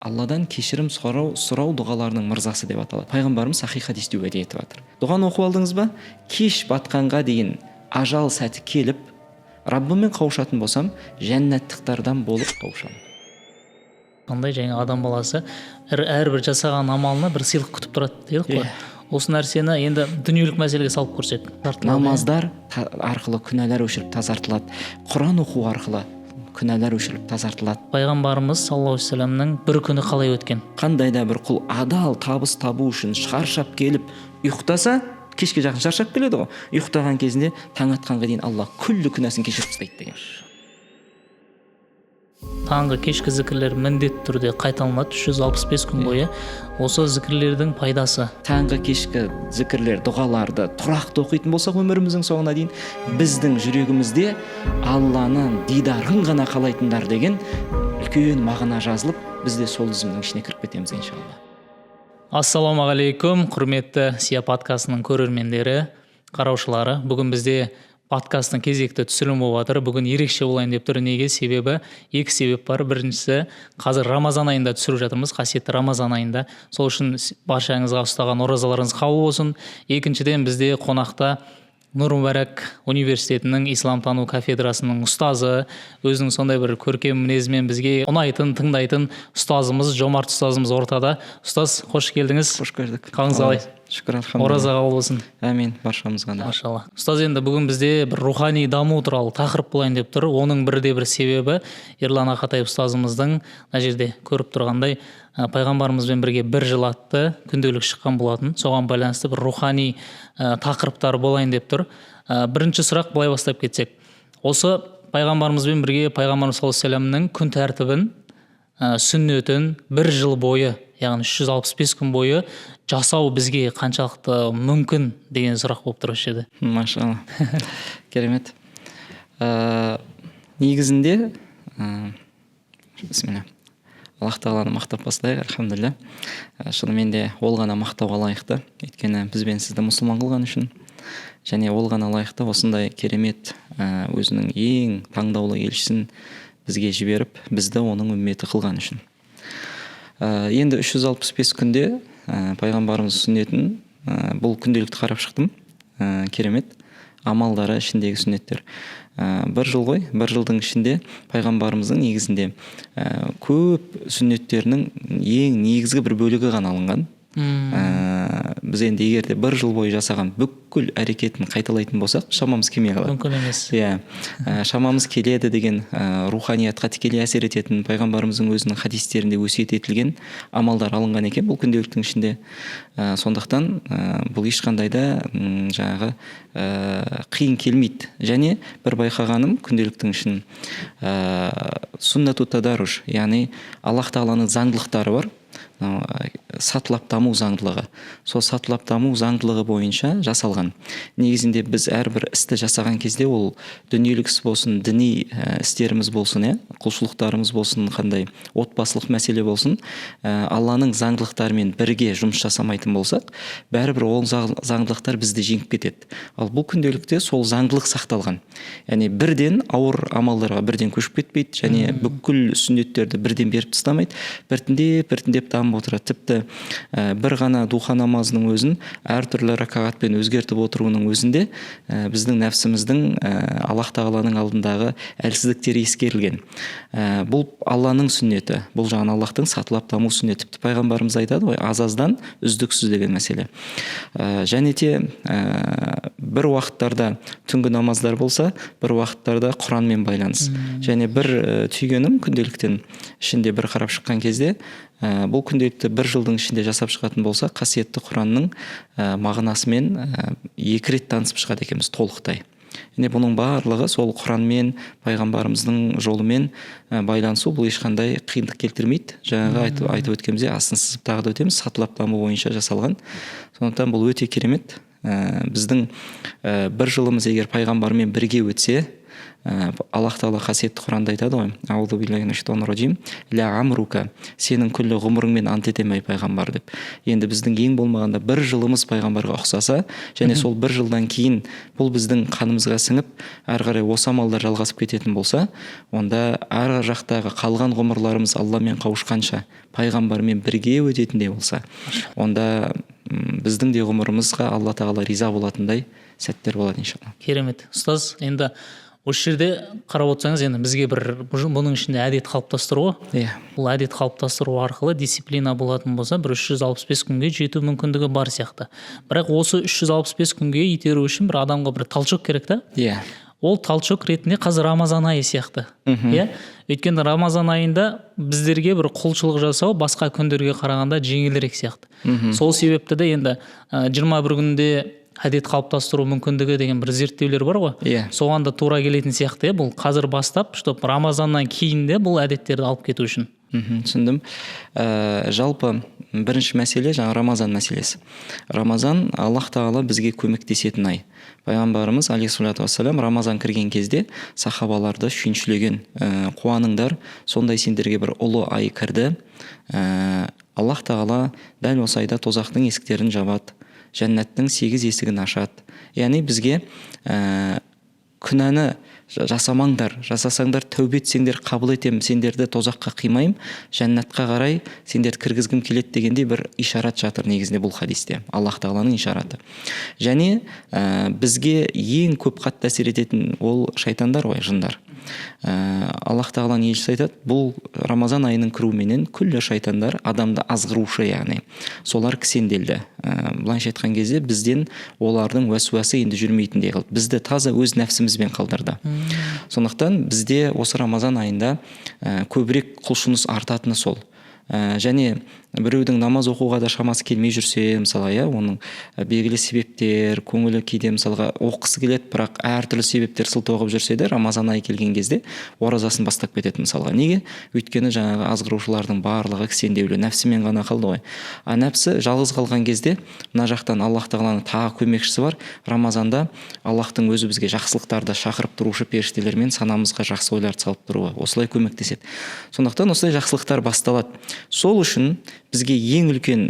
Алладан кешірім сұрау дұғаларының мырзасы деп аталады. Пайғамбарымыз сахих хадисте уәде етіп жатыр. Дұғаны оқып алдыңыз ба? Кеш батқанға дейін ажал сәті келіп, Раббыммен қауышатын болсам, жәннаттықтардан болып қауышамын. Қандай жаңа адам баласы әрбір жасаған амалына бір сыйлық күтіп тұрады дедік қой. Осы нәрсені енді дүниелік мәселеге салып көрсек. Намаздар арқылы күнәлар өшіріп тазартылады. Құран оқу арқылы күнәлар өшіріп тазартылады. Пайғамбарымыз саллаллаху алейхи вассаламның бір күні қалай өткен? Қандай да бір құл адал табыс табу үшін шаршап келіп ұйықтаса, кешке жақын шаршап келеді ғой. Ұйықтаған кезінде таң атқанға дейін Алла күллі күнәсін кешіріп тастайды деген. Таңғы кешкі зікірлер міндетті түрде қайталанады 365 күн бойы. Осы зікірлердің пайдасы. Таңғы кешкі зікірлер, дұғаларды тұрақты оқитын болсақ өміріміздің соңына дейін, біздің жүрегімізде Алланың дидарын ғана қалайтындар деген үлкен мағына жазылып, біз де сол тізімнің ішіне кіріп кетеміз иншалла. Ассалаумағалейкум, құрметті Сия подкастының көрермендері, қараушылары. Бүгін бізде подкасттың кезекті түсірілімі болып жатыр. Бүгін ерекше болайын деп тұр. Неге? Себебі екі себеп бар. Біріншісі, қазір Рамазан айында түсіріп жатырмыз, қасиетті Рамазан айында. Сол үшін баршаңызға ұстаған оразаларыңыз қабыл болсын. Екіншіден, бізде қонақта Нұр Мүбәрак университетінің исламтану кафедрасының ұстазы, өзінің сондай бір көркем мінезімен бізге ұнайтын, тыңдайтын ұстазымыз, жомарт ұстазымыз ортада. Ұстаз, қош келдіңіз. Қош көрдік. Қалыңыз қалай? Шүкір, альхамдулилла. Ораза қабыл болсын. Әмин, баршамызға да. Машалла. Ұстаз, енді бүгін бізде бір рухани даму туралы тақырып болайын деп тұр. Оның бір себебі Ерлан Ақатаев ұстазымыздың мына жерде көріп тұрғандай пайғамбарымызбен бірге бір жыл атты күнделік шыққан болатын. Соған байланысты бір рухани тақырыптар болайын деп тұр. Бірінші сұрақ былай бастап кетсек. Осы пайғамбарымызбен бірге пайғамбарымыз саллаллаху алейхи вассаламның күн тәртібін, сүннетін бір жыл бойы, яғни 365 күн бойы жасау бізге қаншалықты мүмкін деген сұрақ болып тұр осы жерде. Машалла. Керемет. Негізінде бисмилля. Аллах тағаланы мақтап бастайық, альхамдулилля. Шынымен де ол ғана мақтауға лайықты. Өйткені бізбен сізді мұсылман қылған үшін, және ол ғана лайықты осындай керемет өзінің ең таңдаулы елшісін бізге жіберіп, бізді оның үмметі қылған үшін. Енді 365 күнде пайғамбарымыз сүннетін бұл күнделікті қарап шықтым. Керемет. Амалдары ішіндегі сүннеттер. Бір жыл ғой, бір жылдың ішінде пайғамбарымыздың негізінде көп сүннеттерінің ең негізгі бір бөлігі ғана алынған. Біз енді егерде бір жыл бойы жасаған бүкіл әрекетін қайталайтын болсақ, шамамыз келмей қалады. Мүмкін емес. Шамамыз келеді деген руханиятқа тікелей әсер ететін пайғамбарымыздың өзінің хадистерінде өсиет етілген амалдар алынған екен бұл күнделіктің ішінде. Сондықтан бұл ешқандай да жаңағы қиын келмейді. Және бір байқағаным күнделіктің ішін суннату тадаруш, яғни Аллах тағаланың заңдылықтары бар. Сатылап даму заңдылығы. Сол сатылап даму заңдылығы бойынша жасалған. Негізінде біз әрбір істі жасаған кезде ол дүниелік іс болсын, діни істеріміз болсын, құлшылықтарымыз болсын, қандай отбасылық мәселе болсын, Алланың заңдылықтарымен бірге жұмыс жасамайтын болсақ, бәрібір ол заңдылықтар бізді жеңіп кетеді. Ал бұл күнделікте сол заңдылық сақталған. Яғни бірден ауыр амалдарға бірден көшіп кетпейді, және бүкіл сүннеттерді бірден беріп тастамайды, біртіндеп дамып отырады. Тіпті бір ғана духа намазының өзін әртүрлі ракағатпен өзгертіп отыруының өзінде біздің нәпсіміздің Аллах тағаланың алдындағы әлсіздіктері ескерілген. Бұл Алланың сүннеті, бұл жағын Аллахтың сатылап даму сүннеті. Тіпті пайғамбарымыз айтады ғой, азаздан үздіксіз деген мәселе. Және де бір уақыттарда түнгі намаздар болса, бір уақыттарда Құранмен байланыс. Және бір түйгенім күнделіктен ішінде бір қарап шыққан кезде, бұл күнделікті бір жылдың ішінде жасап шығатын болса, қасиетті Құранның мағынасымен 2 рет танысып шығады екенбіз толықтай. Және бұның барлығы сол Құранмен, пайғамбарымыздың жолымен байланысу, бұл ешқандай қиындық келтірмейді. Жаңағы айтып өткенімізде астын сызып тағы да өтеміз, сатылап даму бойынша жасалған. Сондықтан бұл өте керемет. Біздің бір жылымыз егер пайғамбармен бірге өтсе, Аллах тағала қасиетті Құранда айтады ғой, аузу биллахи минаш шайтанир раджим, ля амрука, сенің күллі ғұмырыңмен ант етемін ей пайғамбар деп. Енді біздің ең болмағанда бір жылымыз пайғамбарға ұқсаса, және сол бір жылдан кейін бұл біздің қанымызға сіңіп, әрі қарай осы амалдар жалғасып кететін болса, онда арғы жақтағы қалған ғұмырларымыз Алламен қауышқанша пайғамбармен бірге өтетіндей болса, онда біздің де ғұмырымызға Алла тағала риза болатындай сәттер болады иншалла. Керемет. Ұстаз, енді осы жерде қарап отырсаңыз, енді бізге бір бұның ішінде әдет қалыптастыру ғой. Иә. Бұл әдет қалыптастыру арқылы дисциплина болатын болса, бір 365 күнге жету мүмкіндігі бар сияқты. Бірақ осы 365 күнге итеру үшін бір адамға бір талшық керек та? Иә. Ол талшық ретінде қазір Рамазан айы сияқты. Иә? Өйткені Рамазан айында біздерге бір құлшылық жасау басқа күндерге қарағанда жеңілірек сияқты. Сол себепті де енді 21 күнде әдет қалыптастыру мүмкіндігі деген бір зерттеулер бар ғой. Иә. Соған да тура келетін сияқты. Бұл қазір бастап, чтоб Рамазаннан кейін де бұл әдеттерді алып кету үшін. Түсіндім. Жалпы бірінші мәселе жаңа Рамазан мәселесі. Рамазан Аллах тағала бізге көмектесетін ай. Пайғамбарымыз алейхиссалату вассалам Рамазан кірген кезде сахабаларды сүйіншілеген, қуаныңдар, сондай сендерге бір ұлы ай кірді. Аллах тағала дәл осы айда тозақтың есіктерін жабады, жәннаттың 8 есігін ашады. Яғни бізге күнәні жасамаңдар, жасасаңдар тәубе етсеңдер қабыл етемін, сендерді тозаққа қимаймын, жәннатқа қарай сендерді кіргізгім келеді дегендей бір ишарат жатыр негізінде бұл хадисте, Аллах тағаланың ишараты. Және бізге ең көп қатты әсер ететін ол шайтандар ғой, жындар. Аллах тағаланың елшісі айтады, бұл Рамазан айының кіруіменен күллі шайтандар адамды азғырушы, яғни солар кісенделді. Былайша айтқан кезде бізден олардың уәсуасы енді жүрмейтіндей қылды, бізді таза өз нәпсімізбен қалдырды. Сондықтан бізде осы Рамазан айында көбірек құлшыныс артатыны сол. Және біреудің намаз оқуға да шамасы келмей жүрсе, мысалы, оның белгілі себептер, көңілі кейде мысалға оқысы келеді, бірақ әртүрлі себептер сылтауғып жүрсе де, Рамазан айы келген кезде оразасын бастап кетеді мысалға. Неге? Өйткені жаңағы азғырушылардың барлығы кісендеулі, нәпсімен ғана қалды ғой. Нәпсі жалғыз қалған кезде, мына жақтан Аллах тағаланың тағы көмекшісі бар. Рамазанда Аллахтың өзі бізге жақсылықтарды шақырып тұрушы періштелермен санамызға жақсы ойларды салып тұруы, осылай көмектеседі. Сондықтан осылай жақсылықтар басталады. Сол үшін бізге ең үлкен,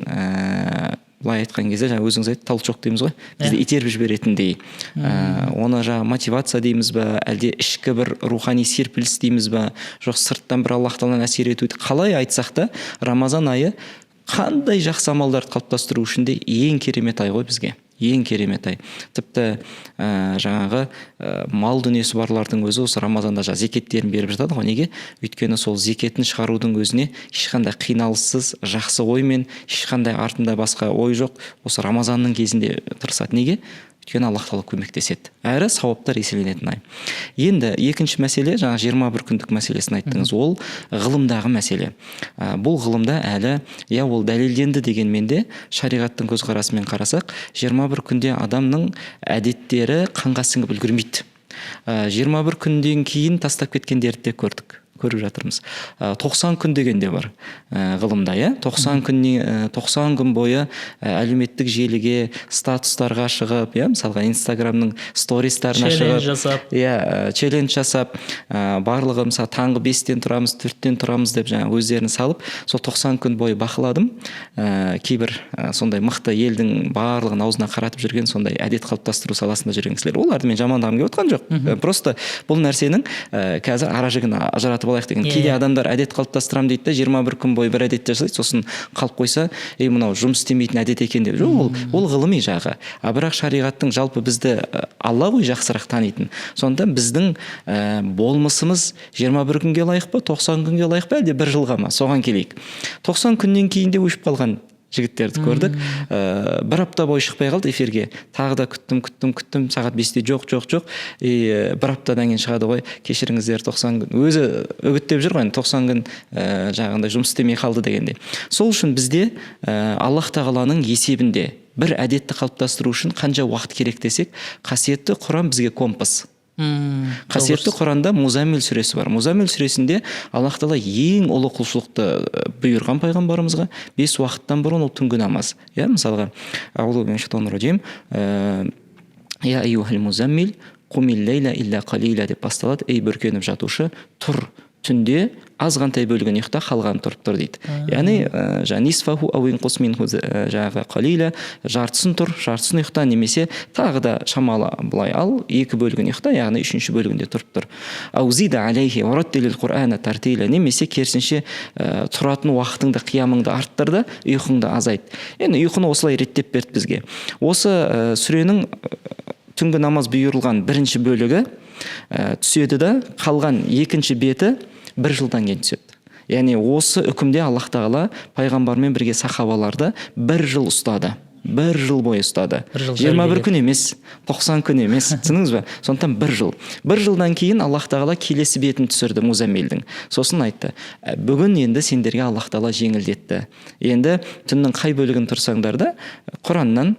былай айтқан кезде, жаңа өзіңіз айтты, талшық дейміз ғой, бізді итеріп жіберетіндей. Оны жаңа мотивация дейміз бе, әлде ішкі бір рухани серпіліс дейміз бе, жоқ сырттан бір Аллах тағаланың әсер етуді, қалай айтсақ та, Рамазан айы қандай жақсы амалдарды қалыптастыру үшін де ең керемет ай ғой бізге. Ең керемет ай. Тіпті жаңағы мал дүниесі барлардың өзі осы Рамазанда зекеттерін беріп жатады ғой. Неге? Өйткені сол зекетін шығарудың өзіне ешқандай қиналыссыз, жақсы оймен, ешқандай артында басқа ой жоқ. Осы Рамазанның кезінде тырысады. Неге? Өйткені Аллах тағала көмектеседі. Әрі сауаптар еселенетін ай. Енді екінші мәселе, жаңа 21 күндік мәселесін айттыңыз, ол ғылымдағы мәселе. Бұл ғылымда әлі, ол дәлелденді дегенмен де, шариғаттың көзқарасымен қарасақ, 21 күнде адамның әдеттері қанға сіңіп үлгермейді. 21 күнден кейін тастап кеткендерді де көріп жатырмыз. 90 күн деген де бар ғылымда, 90 күн бойы әлеуметтік желіге, статустарға шығып, мысалға Инстаграмның стористарына шығып, челлендж жасап, барлығы мысалы таңғы 5-тен тұрамыз, 4-тен тұрамыз деп өздерін салып, сол 90 күн бойы бақыладым. Кейбір сондай мықты елдің барлығын аузына қаратып жүрген сондай әдет қалыптастыру саласында жүрген кісілер. Оларды мен жамандағым келіп отқан жоқ. Просто бұл нәрсенің қазір ара-жігін ажыратып алайық деген. Кейде адамдар әдет қалыптастырам дейді да, 21 күн бойы бір әдет жасайды, сосын қалып қойса, мынау жұмыс істемейтін әдет екен деп. Жоқ, ол ғылыми жағы. Бірақ шариғаттың жалпы бізді Алла ғой жақсырақ танитын. Сондықтан біздің болмысымыз 21 күнге лайық па, 90 күнге лайық па, әлде бір жылға ма? Соған келейік. 90 күннен кейін де өшіп қалған жігіттерді көрдік. Бір апта бойы шықпай қалды эфирге. Тағы да күттім, сағат 5-те жоқ. Бір аптадан кейін шығады ғой, кешіріңіздер 90 күн. Өзі үгіттеп жүр ғой, 90 күн жағында жұмыс істемей қалды дегенде. Сол үшін бізде Аллах тағаланың есебінде бір әдетті қалыптастыру үшін қанша уақыт керек десек, қасиетті Құран бізге компас. Қасиетті Құранда Музаммил сүресі бар. Музаммил сүресінде Аллах тағала ең ұлы құлшылықты бұйырған пайғамбарымызға 5 уақыттан бұрын ол түнгі намаз. Мысалға, аузу биллахи минаш шайтанир раджим, я айюхал музаммил Қумил лейла илля қалила деп басталады. Ей бүркеніп жатушы, тұр түнде азғантай бөлігін ұйықта, қалған тұрып тұр дейді. Яғни нисфаху ау инқус минху жаңағы қалила, жартысын тұр, жартысын ұйықта, немесе тағы да шамалы былай ал, 2 бөлігін ұйықта, яғни 3-ші бөлігінде тұрып тұр. Ау зида алейхи вараттилил Құр'ана тартила, немесе керісінше тұратын уақытыңды, қиямыңды арттыр да, ұйқыңды азайт. Енді ұйқыны осылай реттеп берді бізге. Осы сүренің түнгі намаз бұйырылған 1-ші бөлігі түседі да, қалған 2-ші беті 1 жылдан кейін түседі. Яғни осы үкімде Аллах Тағала пайғамбармен бірге сахабаларды 1 жыл ұстады. 1 жыл бойы ұстады. 21 күн емес, 90 күн емес. Түсіндіңіз бе? Сондықтан 1 жыл. 1 жылдан кейін Аллах Тағала келесі бетін түсірді Музаммилдің. Сосын айтты: бүгін енді сендерге Аллах Тағала жеңілдетті. Енді түннің қай бөлігін тұрсаңдар да Құраннан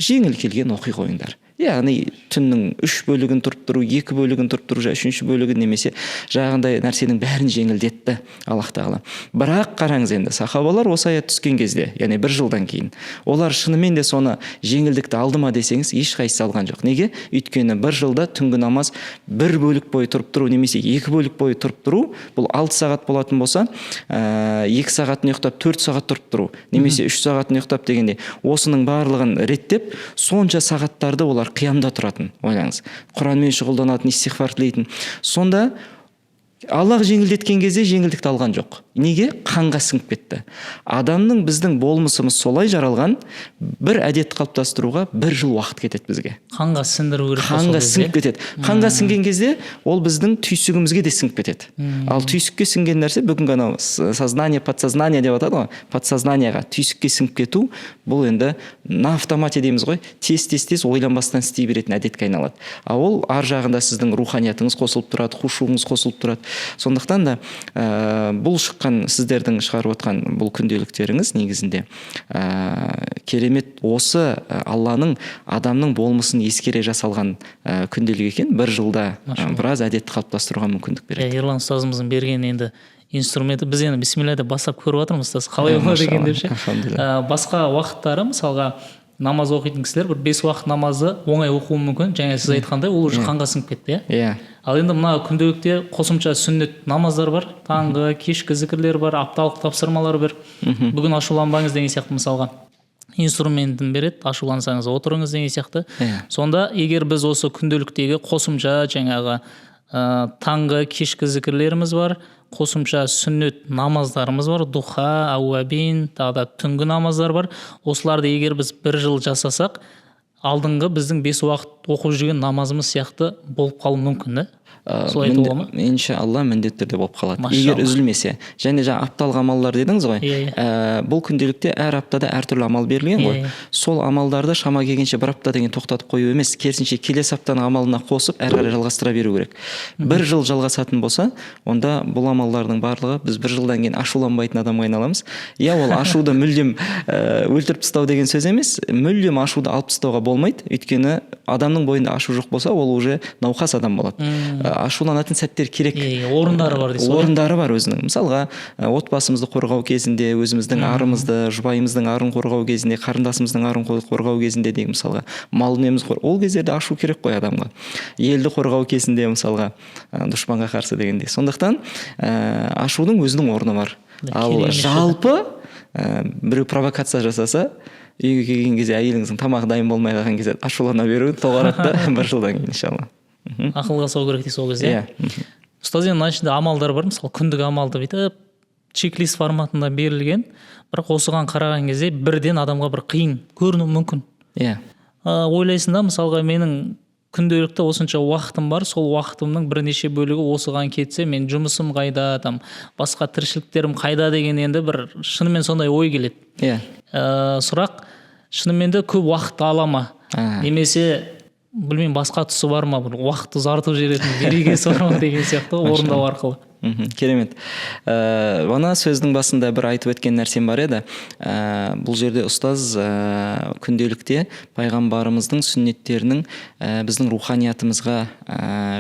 жеңіл келген оқи қойыңдар. Яғни түннің 3 бөлігін тұрып тұру, 2 бөлігін тұрып тұру, 3-ші бөлігін немесе жағындай нәрсенің бәрін жеңілдетті Аллах Тағала. Бірақ қараңыз енді, сахабалар осы аят түскен кезде, яғни 1 жылдан кейін, олар шынымен де соны жеңілдікті алды ма десеңіз, ешқайсысы алған жоқ. Неге? Өйткені 1 жылда түнгі намаз 1 бөлік бойы тұрып тұру, немесе 2 бөлік бойы тұрып тұру, бұл 6 сағат болатын болса, 2 сағатын ұйықтап 4 сағат тұрып тұру, немесе 3 сағатын ұйықтап дегенде, осының барлығын реттеп, сонша сағаттарды олар қиямда тұратын. Ойлаңыз, Құранмен шұғылданатын, истихфар тілейтін. Сонда Аллах жеңілдеткен кезде жеңілдікті алған жоқ. Неге? Қанға сіңіп кетті. Адамның, біздің болмысымыз солай жаралған, бір әдет қалыптастыруға 1 жыл уақыт кетеді бізге. Қанға сіңдіру керек. Қанға сіңіп кетеді. Қанға сіңген кезде ол біздің түйсігімізге де сіңіп кетеді. Ал түйсікке сіңген нәрсе бүгінгі анау сознание, подсознание деп атады ғой. Подсознанияға түйсікке сіңіп кету, бұл енді на автомате дейміз ғой. Тез ойланбастан істей беретін әдетке айналады. А ол ар жағында сіздің руханиятыңыз қосылып тұрады, хушуыңыз қосылып тұрады. Сондықтан да бұл шыққан, сіздердің шығарып отқан бұл күнделіктеріңіз негізінде керемет, осы Алланың адамның болмысын ескере жасалған күнделік екен. 1 жылда біраз әдет қалыптастыруға мүмкіндік береді. Ерлан ұстазымыздың берген енді инструменті, біз енді бисмилля деп бастап көріп жатырмыз, ұстаз. Қалай болады екен деп ше. Басқа уақыттары мысалға намаз оқитын кісілер бір 5 уақыт намазы оңай оқуы мүмкін. Жаңа сіз айтқандай, ол уже қанға сіңіп кетті, иә. Ал енді мына күнделікте қосымша сүннет намаздар бар, таңғы, кешкі зікірлер бар, апталық тапсырмалар бар. Бүгін ашуланбаңыз деген сияқты мысалға инструментін береді, ашулансаңыз отырыңыз деген сияқты. Сонда егер біз осы күнделіктегі қосымша жаңағы таңғы, кешкі зікірлеріміз бар, қосымша сүннет намаздарымыз бар, духа, ауабин, тағы да түнгі намаздар бар. Осыларды егер біз 1 жыл жасасақ, алдыңғы біздің 5 уақыт оқып жүрген намазымыз сияқты болып қалуы мүмкін, да? Солай айтуға ма? Иншалла міндетті түрде болып қалады. Егер үзілмесе. Және жаңа апталық амалдар дедіңіз ғой. Бұл күнделікте әр аптада әртүрлі амал берілген ғой. Сол амалдарды шама келгенше 1 апта деген тоқтатып қою емес, керісінше келесі аптаның амалына қосып әрі қарай жалғастыра беру керек. 1 жыл жалғасатын болса, онда бұл амалдардың барлығы біз 1 жылдан кейін ашуланбайтын адамға айналамыз. Иә, ол ашуды мүлдем өлтіріп тастау деген сөз емес, мүлдем ашуды алып тастауға болмайды. Өйткені адамның бойында ашу жоқ болса, ол уже науқас адам болады. Ашуланатын сәттер керек. Орындары бар дейсіз ғой. Орындары бар өзінің. Мысалға, отбасымызды қорғау кезінде, өзіміздің арымызды, жұбайымыздың арын қорғау кезінде, қарындасымыздың арын қорғау кезінде деген мысалға, мал дүниеміз ол кездерде ашу керек қой адамға. Елді қорғау кезінде мысалға, дұшпанға қарсы дегенде. Сондықтан ашудың өзінің орны бар. Ал жалпы біреу провокация жасаса, үйге келген кезде әйеліңіздің тамағы дайын болмай қалған кезде ашулана беру тоғарады да 1 жылдан кейін иншалла. Ақылға сау керек дейсіз ол кезде. Ұстаз, енді мына ішінде амалдар бар, мысалы күндік амалды бүйтіп чек-лист форматында берілген, бірақ осыған қараған кезде бірден адамға бір қиын көрінуі мүмкін. Ойлайсың да, мысалға менің күнделікті осынша уақытым бар, сол уақытымның бірнеше бөлігі осыған кетсе, мен жұмысым қайда, басқа тіршіліктерім қайда деген енді бір шынымен сондай ой келеді. Сұрақ, шынымен де көп уақыт ала ма? Немесе білмеймін, басқа тұсы бар ма, бір уақытты ұзартып жіберетін берекесі бар ма деген сияқты орындау арқылы. Керемет. Бана сөздің басында бір айтып өткен нәрсем бар еді. Бұл жерде ұстаз күнделікте пайғамбарымыздың сүннеттерінің біздің руханиятымызға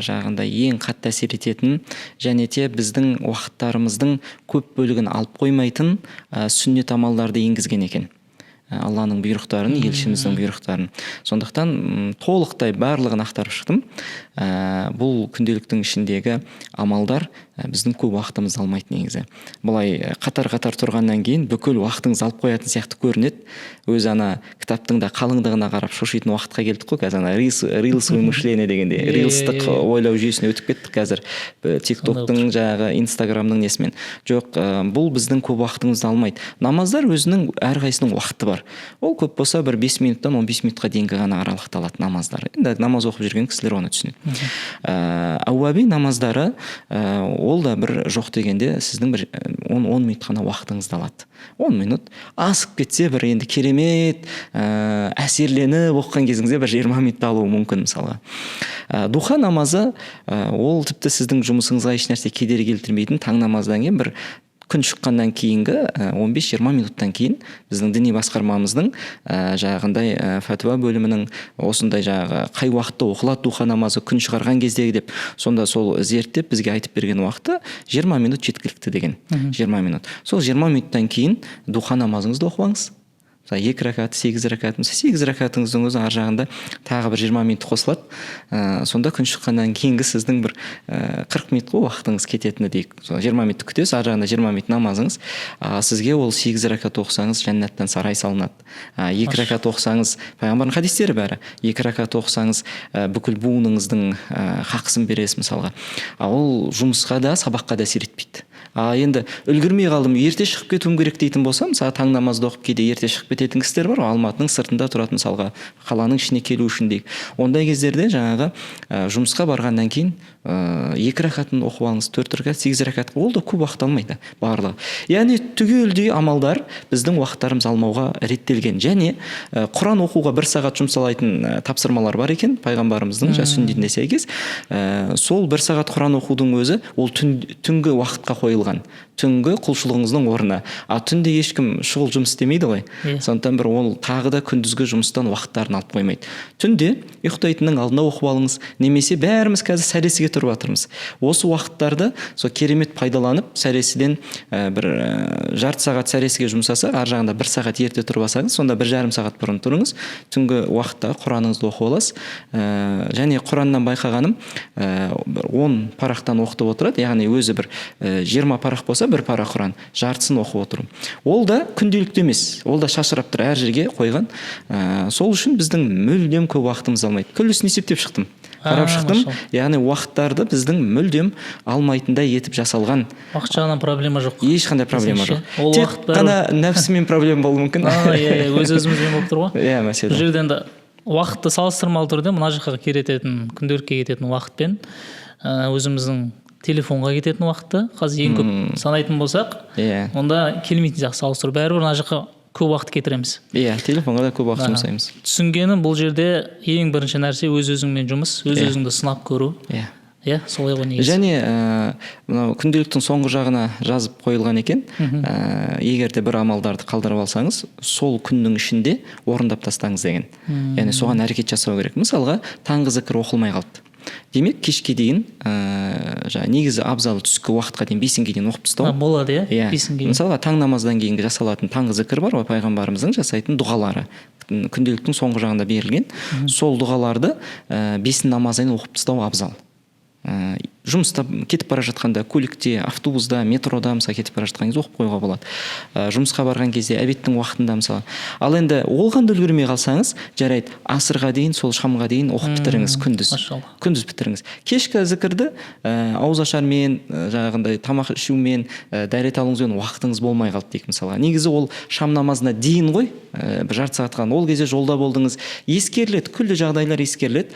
жағында ең қатты әсер ететін, және де біздің уақыттарымыздың көп бөлігін алып қоймайтын сүннет амалдарды енгізген екен. Алланың бұйрықтарын, елшіміздің бұйрықтарын. Сондықтан толықтай барлығын ақтарып шықтым. Бұл күнделіктің ішіндегі амалдар біздің көп уақытымызды алмайды негізі. Бұлай қатар-қатар тұрғаннан кейін бүкіл уақытыңызды алып қоятын сияқты көрінеді. Өз кітаптың да қалыңдығына қарап шошитын уақытқа келдік қой қазір. Рилсовый мышление дегенде, рилстық ойлау жүйесіне өтіп кеттік қазір. ТикТоктың жаңағы Инстаграмның несімен. Жоқ, бұл біздің көп уақытымызды алмайды. Намаздар өзінің әрқайсының уақыты бар. Ол көп болса бір 5 минуттан 15 минутқа дейінгі ғана аралықталады намаздар. Енді намаз оқып жүрген кісілер оны түсінеді. Ауаби намаздары ол да бір жоқ дегенде сіздің бір 10 минут қана уақытыңызды алады. 10 минут асып кетсе бір енді керемет әсерленіп оқыған кезіңізде бір 20 минут алуы мүмкін мысалға. Духа намазы ол тіпті сіздің жұмысыңызға еш нәрсе кедергі келтірмейтін таң намаздан кейін бір күн шыққаннан кейінгі 15-20 минуттан кейін біздің діни басқармамыздың жаңағындай фәтуа бөлімінің осындай жаңағы қай уақытта оқылады духа намазы күн шығарған кездегі деп сонда сол зерттеп бізге айтып берген уақыты 20 минут жеткілікті деген. 20 минут. Сол 20 минуттан кейін духа намазыңызды оқып 2 ракат, 8 ракат, 8 ракатыңыздың өзі ар жағында тағы бір 20 минут қосылады. Сонда күн шыққаннан кейінгі сіздің бір 40 минут уақытыңыз кететіні дейік. 20 минут күтесіз, ар жағында 20 минут намазыңыз. Сізге ол 8 ракат оқысаңыз жәннаттан сарай салынады. 2 ракат оқысаңыз, пайғамбардың хадистері бәрі. 2 ракат оқысаңыз бүкіл буыныңыздың хақысын бересіз мысалға. Ол жұмысқа да, сабаққа да әсер етпейді. Енді үлгермей қалдым, ерте шығып кетуім керек дейтін болсам, мысалы таң намазды оқып кейде ерте шығып кететін кісілер бар, Алматының сыртында тұратын мысалға қаланың ішіне келу үшін дейік. Ондай кездерде жаңағы жұмысқа барғаннан кейін 2 ракатын оқып алыңыз, 4 ракат, 8 ракат, ол да көп уақыт алмайды барлығы. Яғни түгелдей амалдар біздің уақыттарымыз алмауға реттелген. Және Құран оқуға 1 сағат жұмсалайтын тапсырмалар бар екен, пайғамбарымыздың сүннетіне сәйкес. Сол 1 сағат Құран оқудың өзі ол түнгі уақытқа қойылған. Түнгі құлшылығыңыздың орнына. Түнде ешкім шұғыл жұмыс істемейді ғой. Сондықтан бір ол тағы да күндізгі жұмыстан уақыттарын алып қоймайды. Түнде ұйықтайтынның алдында оқып алыңыз, немесе бәріміз қазір сәресіге тұрып жатырмыз. Осы уақыттарды сол керемет пайдаланып, сәресіден бір жарты сағат сәресіге жұмсаса, ар жағында 1 сағат ерте тұрып алсаңыз, сонда 1,5 сағат бұрын тұрыңыз, түнгі уақытта Құраныңызды оқып аласыз. Және Құраннан байқағаным 10 парақтан оқытып отырады, яғни өзі бір 20 парақ болса 1 парақ Құран, жартысын оқып отыру. Ол да күнделікті емес, ол да шашырап тұр, әр жерге қойған. Сол үшін біздің мүлдем көп уақытымыз алмайды. Күллісін есептеп шықтым. Қарап шықтым, яғни уақыттарды біздің мүлдем алмайтындай етіп жасалған. Уақыт жағынан проблема жоқ. Ешқандай проблема жоқ. Тек қана нәпсімен проблема болуы мүмкін. Өз-өзімізбен болып тұр ғой. Мәселе. Бұл жерден де уақытты салыстырмалы түрде мына жаққа кететін, күнделікке кететін уақытпен өзіміздің телефонға кететін уақытты қазір ең көп санайтын болсақ, онда келмейтін сияқты салыстыру. Бәрібір мына жаққа көп уақыт кетіреміз. Телефонға да көп уақыт жұмсаймыз. Түсінгенім бұл жерде ең бірінші нәрсе өз-өзіңмен жұмыс, өз-өзіңді сынап көру. Солай ғой негізі. Және мынау күнделіктің соңғы жағына жазып қойылған екен. Егер де бір амалдарды қалдырып алсаңыз, сол күннің ішінде орындап тастаңыз деген. Яғни соған әрекет жасау керек. Мысалға, таңғы зікір оқылмай қалды. Демек, кешке дейін, негізі абзалы түскі уақытқа дейін 5-ге дейін оқып тастау. Болады, 5-ге дейін. Мысалға, таң намаздан кейінгі жасалатын таңғы зікір бар, пайғамбарымыздың жасайтын дұғалары. Күнделіктің соңғы жағында берілген. Сол дұғаларды 5 намаздан оқып тастау абзал. Жұмыста кетіп бара жатқанда, көлікте, автобуста, метрода мысалы кетіп бара жатқан кезде оқып қоюға болады. Жұмысқа барған кезде, обедтің уақытында мысалы. Ал енді оған да үлгермей қалсаңыз, жарайды, асырға дейін, сол шамға дейін оқып бітіріңіз күндіз. Күндіз бітіріңіз. Кешкі зікірді ауызашармен, жаңағындай тамақ ішумен, дәрет алуыңызбен уақытыңыз болмай қалды дейік мысалға. Негізі ол шам намазына дейін ғой, бір жарты сағат қалған. Ол кезде жолда болдыңыз. Ескеріледі, күллі жағдайлар ескеріледі.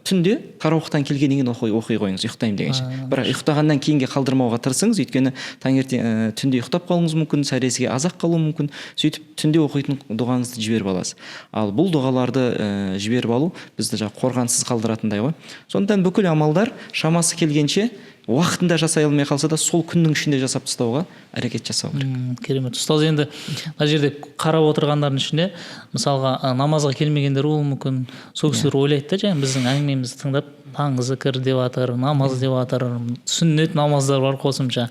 Түнде тарауықтан келгеннен кейін оқи қойыңыз, ұйықтаймын дегенше. Бірақ ұйықтағаннан кейінге қалдырмауға тырысыңыз, өйткені таңертең түнде ұйықтап қалуыңыз мүмкін, сәресіге азақ қалуы мүмкін. Сөйтіп түнде оқитын дұғаңызды жіберіп аласыз. Ал бұл дұғаларды жіберіп алу бізді қорғансыз қалдыратындай ғой. Сондықтан бүкіл амалдар шамасы келгенше уақытында жасай алмай қалса да сол күннің ішінде жасап тастауға әрекет жасау керек. Керемет. Ұстаз, енді мына жерде қарап отырғандардың ішінде мысалға намазға келмегендер болуы мүмкін. Сол кісілер ойлайды да, жаңа біздің әңгімемізді тыңдап, таңғы зікір деп жатыр, намаз деп жатыр, сүннет намаздар бар қосымша.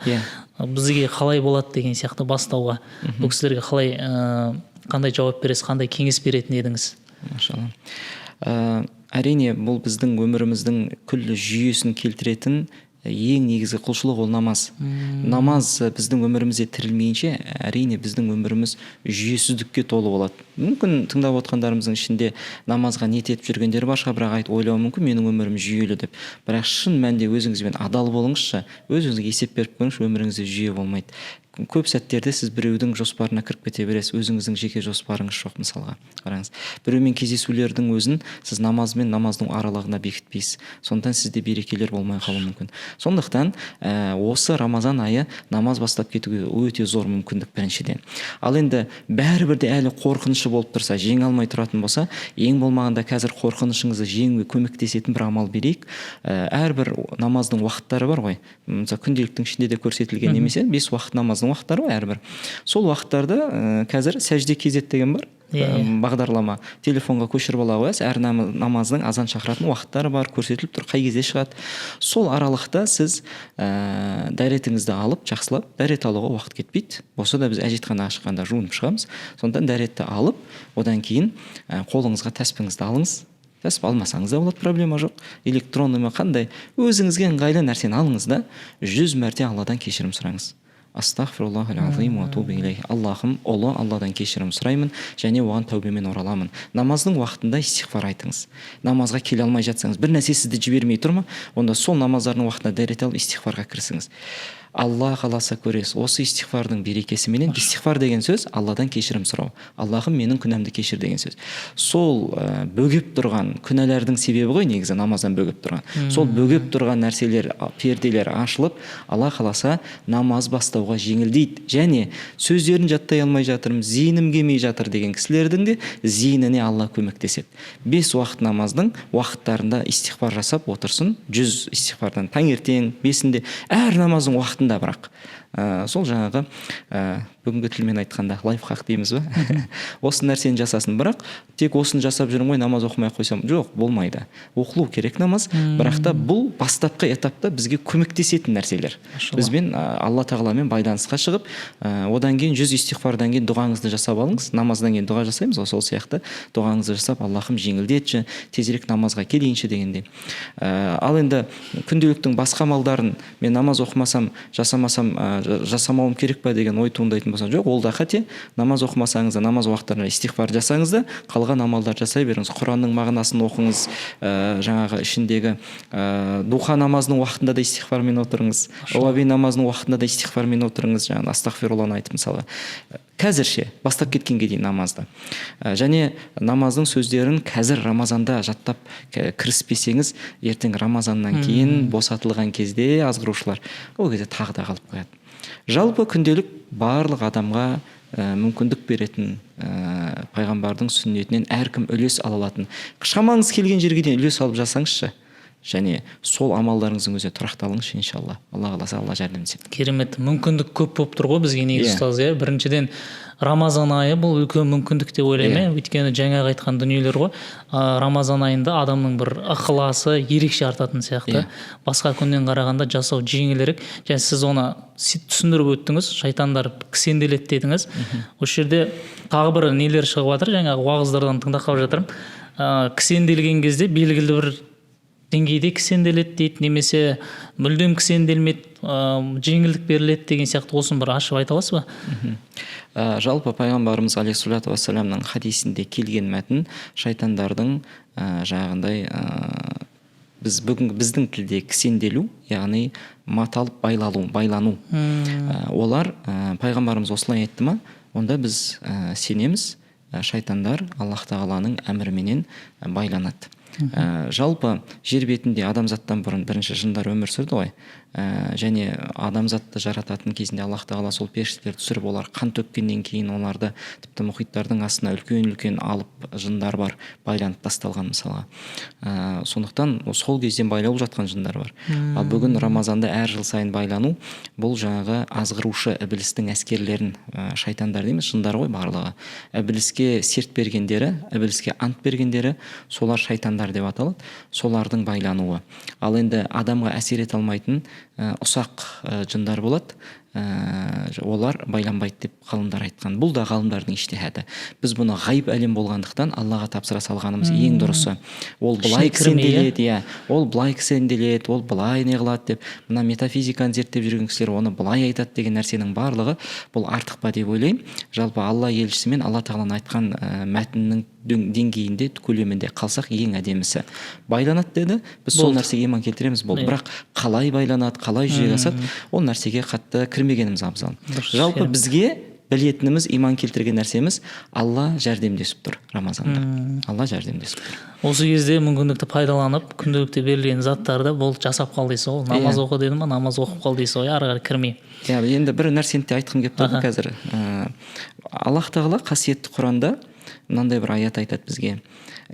Бізге қалай болады деген сияқты бастауға. Бұл кісілерге қалай қандай жауап бересіз, қандай кеңес беретін едіңіз? Машалла. Әрине бұл біздің өміріміздің күллі жүйесін келтіретін ең негізгі құлшылық ол намаз. Намаз біздің өмірімізде тірілмейінше, әрине біздің өміріміз жүйесіздікке толы болады. Мүмкін тыңдап отқандарымыздың ішінде намазға ниет етіп жүргендер бар шығар, бірақ ойлауы мүмкін менің өмірім жүйелі деп. Бірақ шын мәнінде өзіңізбен адал болыңызшы, өзіңізге есеп беріп қойыңызшы, өміріңізде жүйе болмайды. Көп сәттерде сіз біреудің жоспарына кіріп кете бересіз, өзіңіздің жеке жоспарыңыз жоқ. Мысалға қараңыз, біреумен кездесулердің өзін сіз намаз бен намаздың аралығына бекітпейсіз, сондықтан сізде берекелер болмай қалуы мүмкін. Сондықтан осы Рамазан айы намаз бастап кетуге өте зор мүмкіндік біріншіден. Ал енді бәрібір де әлі қорқынышы болып тұрса, жеңе алмай тұратын болса, ең болмағанда қазір қорқынышыңызды жеңуге көмектесетін бір амал берейік. Әрбір намаздың уақыттары бар ғой, мысалы күнделіктің ішінде де көрсетілген, немесе 5 уақыт намаздың уақыттары ғой әрбір. Сол уақыттарды қазір сәжде KZ деген бар, бағдарлама, телефонға көшіріп ала қоясыз, әр намаздың азан шақыратын уақыттары бар, көрсетіліп тұр, қай кезде шығады. Сол аралықта сіз дәретіңізді алып, жақсылап, дәрет алуға уақыт кетпейді. Осы да біз әжетханаға шыққанда жуынып шығамыз. Сондықтан дәретті алып, одан кейін қолыңызға тәспіңізді алыңыз. Тәсіп алмасаңыз да болады, проблема жоқ. Электронный ма қандай, өзіңізге ыңғайлы нәрсені алыңыз да 100 мәрте Алладан кешірім сұраңыз. Астағфируллах ал-азим ва атубу илейх. Аллахым, ұлы Алладан кешірім сұраймын және оған тәубемен ораламын. Намаздың уақытында истиғфар айтыңыз. Намазға келе алмай жатсаңыз, бір нәрсе сізді жібермей тұр ма, онда сол намаздардың уақытында дәрет алып истиғфарға кірісіңіз. Алла қаласа көресіз. Осы истиғфардың берекесіменен, истиғфар деген сөз Алладан кешірім сұрау. Аллахым, менің күнәмді кешір деген сөз. Сол бөгеп тұрған күнәлардың себебі ғой, негізі намаздан бөгеп тұрған. Сол бөгеп тұрған нәрселер, перделер ашылып, Алла қаласа намаз бастауға жеңілдейді. Және сөздерін жаттай алмай жатырмын, зейінім келмей жатыр деген кісілердің де зейініне Алла көмектеседі. 5 уақыт намаздың уақыттарында истиғфар жасап отырсын, 100 истиғфардан таңертең 5-інде, әр намаздың уақытында. Бірақ сол жаңағы бүгінгі тілмен айтқанда лайфхак дейміз ба, осы нәрсені жасасын. Бірақ тек осыны жасап жүрмін ғой, намаз оқымай қойсам, жоқ, болмайды. Оқылу керек намаз, бірақ та бұл бастапқы этапта бізге көмектесетін нәрселер. Бізбен Алла тағаламен байланысқа шығып, одан кейін 100 истиғфардан кейін дұғаңызды жасап алыңыз. Намаздан кейін дұға жасаймыз ғой, сол сияқты дұғаңызды жасап, Аллахым жеңілдетші, тезірек намазға келейінші дегенде. Ал енді күнделіктің басқа амалдарын мен намаз оқымасам, жасамауым керек па деген ой туындайтын болса, жоқ, ол да қате. Намаз оқымасаңыз да, намаз уақыттарында истиғфар жасаңыз да, қалған амалдар жасай беріңіз. Құранның мағынасын оқыңыз, жаңағы ішіндегі духа намазының уақытында да истиғфармен отырыңыз, ауаби намазының уақытында да истиғфармен отырыңыз, жаңағы астағфирулланы айтып мысалы. Қазірше бастап кеткенге дейін намазды. Және намаздың сөздерін қазір Рамазанда жаттап кіріспесеңіз, ертең Рамазаннан кейін босатылған кезде азғырушылар ол кезде тағы да қалып қояды. Жалпы күнделік барлық адамға мүмкіндік беретін пайғамбардың сүннетінен әркім үлес ала алатын. Шамаңыз келген жерге дейін үлес алып жасаңызшы. Және сол амалдарыңыздың өзіне тұрақталыңызшы, иншалла. Алла қаласа, Алла жәрдемдесін. Керемет. Мүмкіндік көп болып тұр ғой бізге, негізі ұстаз. Біріншіден Рамазан айы бұл үлкен мүмкіндік деп ойлаймын. Өйткені жаңағы айтқан дүниелер ғой. Рамазан айында адамның бір ықыласы ерекше артатын сияқты. Басқа күннен қарағанда жасау жеңілірек. Және сіз оны түсіндіріп өттіңіз, шайтандар кісенделеді дедіңіз. Осы жерде тағы бір нелер шығып жатыр, жаңағы уағыздардан тыңдап қалып жатырмын. Кісенделген кезде белгілі бір деңгейде кісенделеді дейді, немесе мүлдем кісенделмейді, жеңілдік беріледі деген сияқты, осын бір ашып айта аласыз ба? Жалпы пайғамбарымыз алейхиссалату вассаламның хадисінде келген мәтін шайтандардың жағындай біздің тілде кісенделу, яғни маталып байлану. Олар пайғамбарымыз осылай айтты ма, онда біз сенеміз, шайтандар Аллах тағаланың әміріменен байланады. Жалпы жер бетінде адамзаттан бұрын бірінші жындар өмір сүрді ғой. Және адамзатты жарататын кезінде Аллах тағала сол періштелерді түсіріп, олар қан төккеннен кейін оларды тіпті мұхиттардың астына үлкен алып жындар бар, байланып тасталған мысалға. Сондықтан сол кезден байлаулы жатқан жындар бар. Ал бүгін Рамазанда әр жыл сайын байлану, бұл жаңағы азғырушы ібілістің әскерлерін, шайтандар дейміз, жындар ғой барлығы. Ібіліске серт бергендері, ібіліске ант бергендері, солар шайтандар деп аталады, солардың байлануы. Ал енді адамға әсер ете алмайтын ұсақ жындар болады. олар байланбайды деп ғалымдар айтқан. Бұл да ғалымдардың иштихады. Біз бұны ғайып әлем болғандықтан Аллаға тапсыра салғанымыз ең дұрысы. Ол былай кісенделеді, ол былай кісенделеді, ол былай не қылады деп, мына метафизиканы зерттеп жүрген кісілер оны былай айтады деген нәрсенің барлығы бұл артық па деп ойлаймын. Жалпы Алла елшісі мен Алла тағаланың айтқан мәтіннің деңгейінде, көлемінде қалсақ ең әдемісі. Байланады деді, біз сол нәрсеге иман келтіреміз болды. Бірақ қалай байланады, қалай жүзеге асады, ол нәрсеге қатты кірмегеніміз абзал. Жалпы бізге білетініміз, иман келтірген нәрсеміз, Алла жәрдемдесіп тұр Рамазанда. Алла жәрдемдесіп тұр. Осы кезде мүмкіндікті пайдаланып, күнделікте берілген заттарды бол жасап қал дейсіз ғой. Намаз оқы деді ма, намаз оқып қал дейсіз ғой, ары қарай кірмей. Енді бір нәрсені де айтқым келіп тұр қазір. Аллах тағала қасиетті Құранда мынандай бір аят айтады бізге.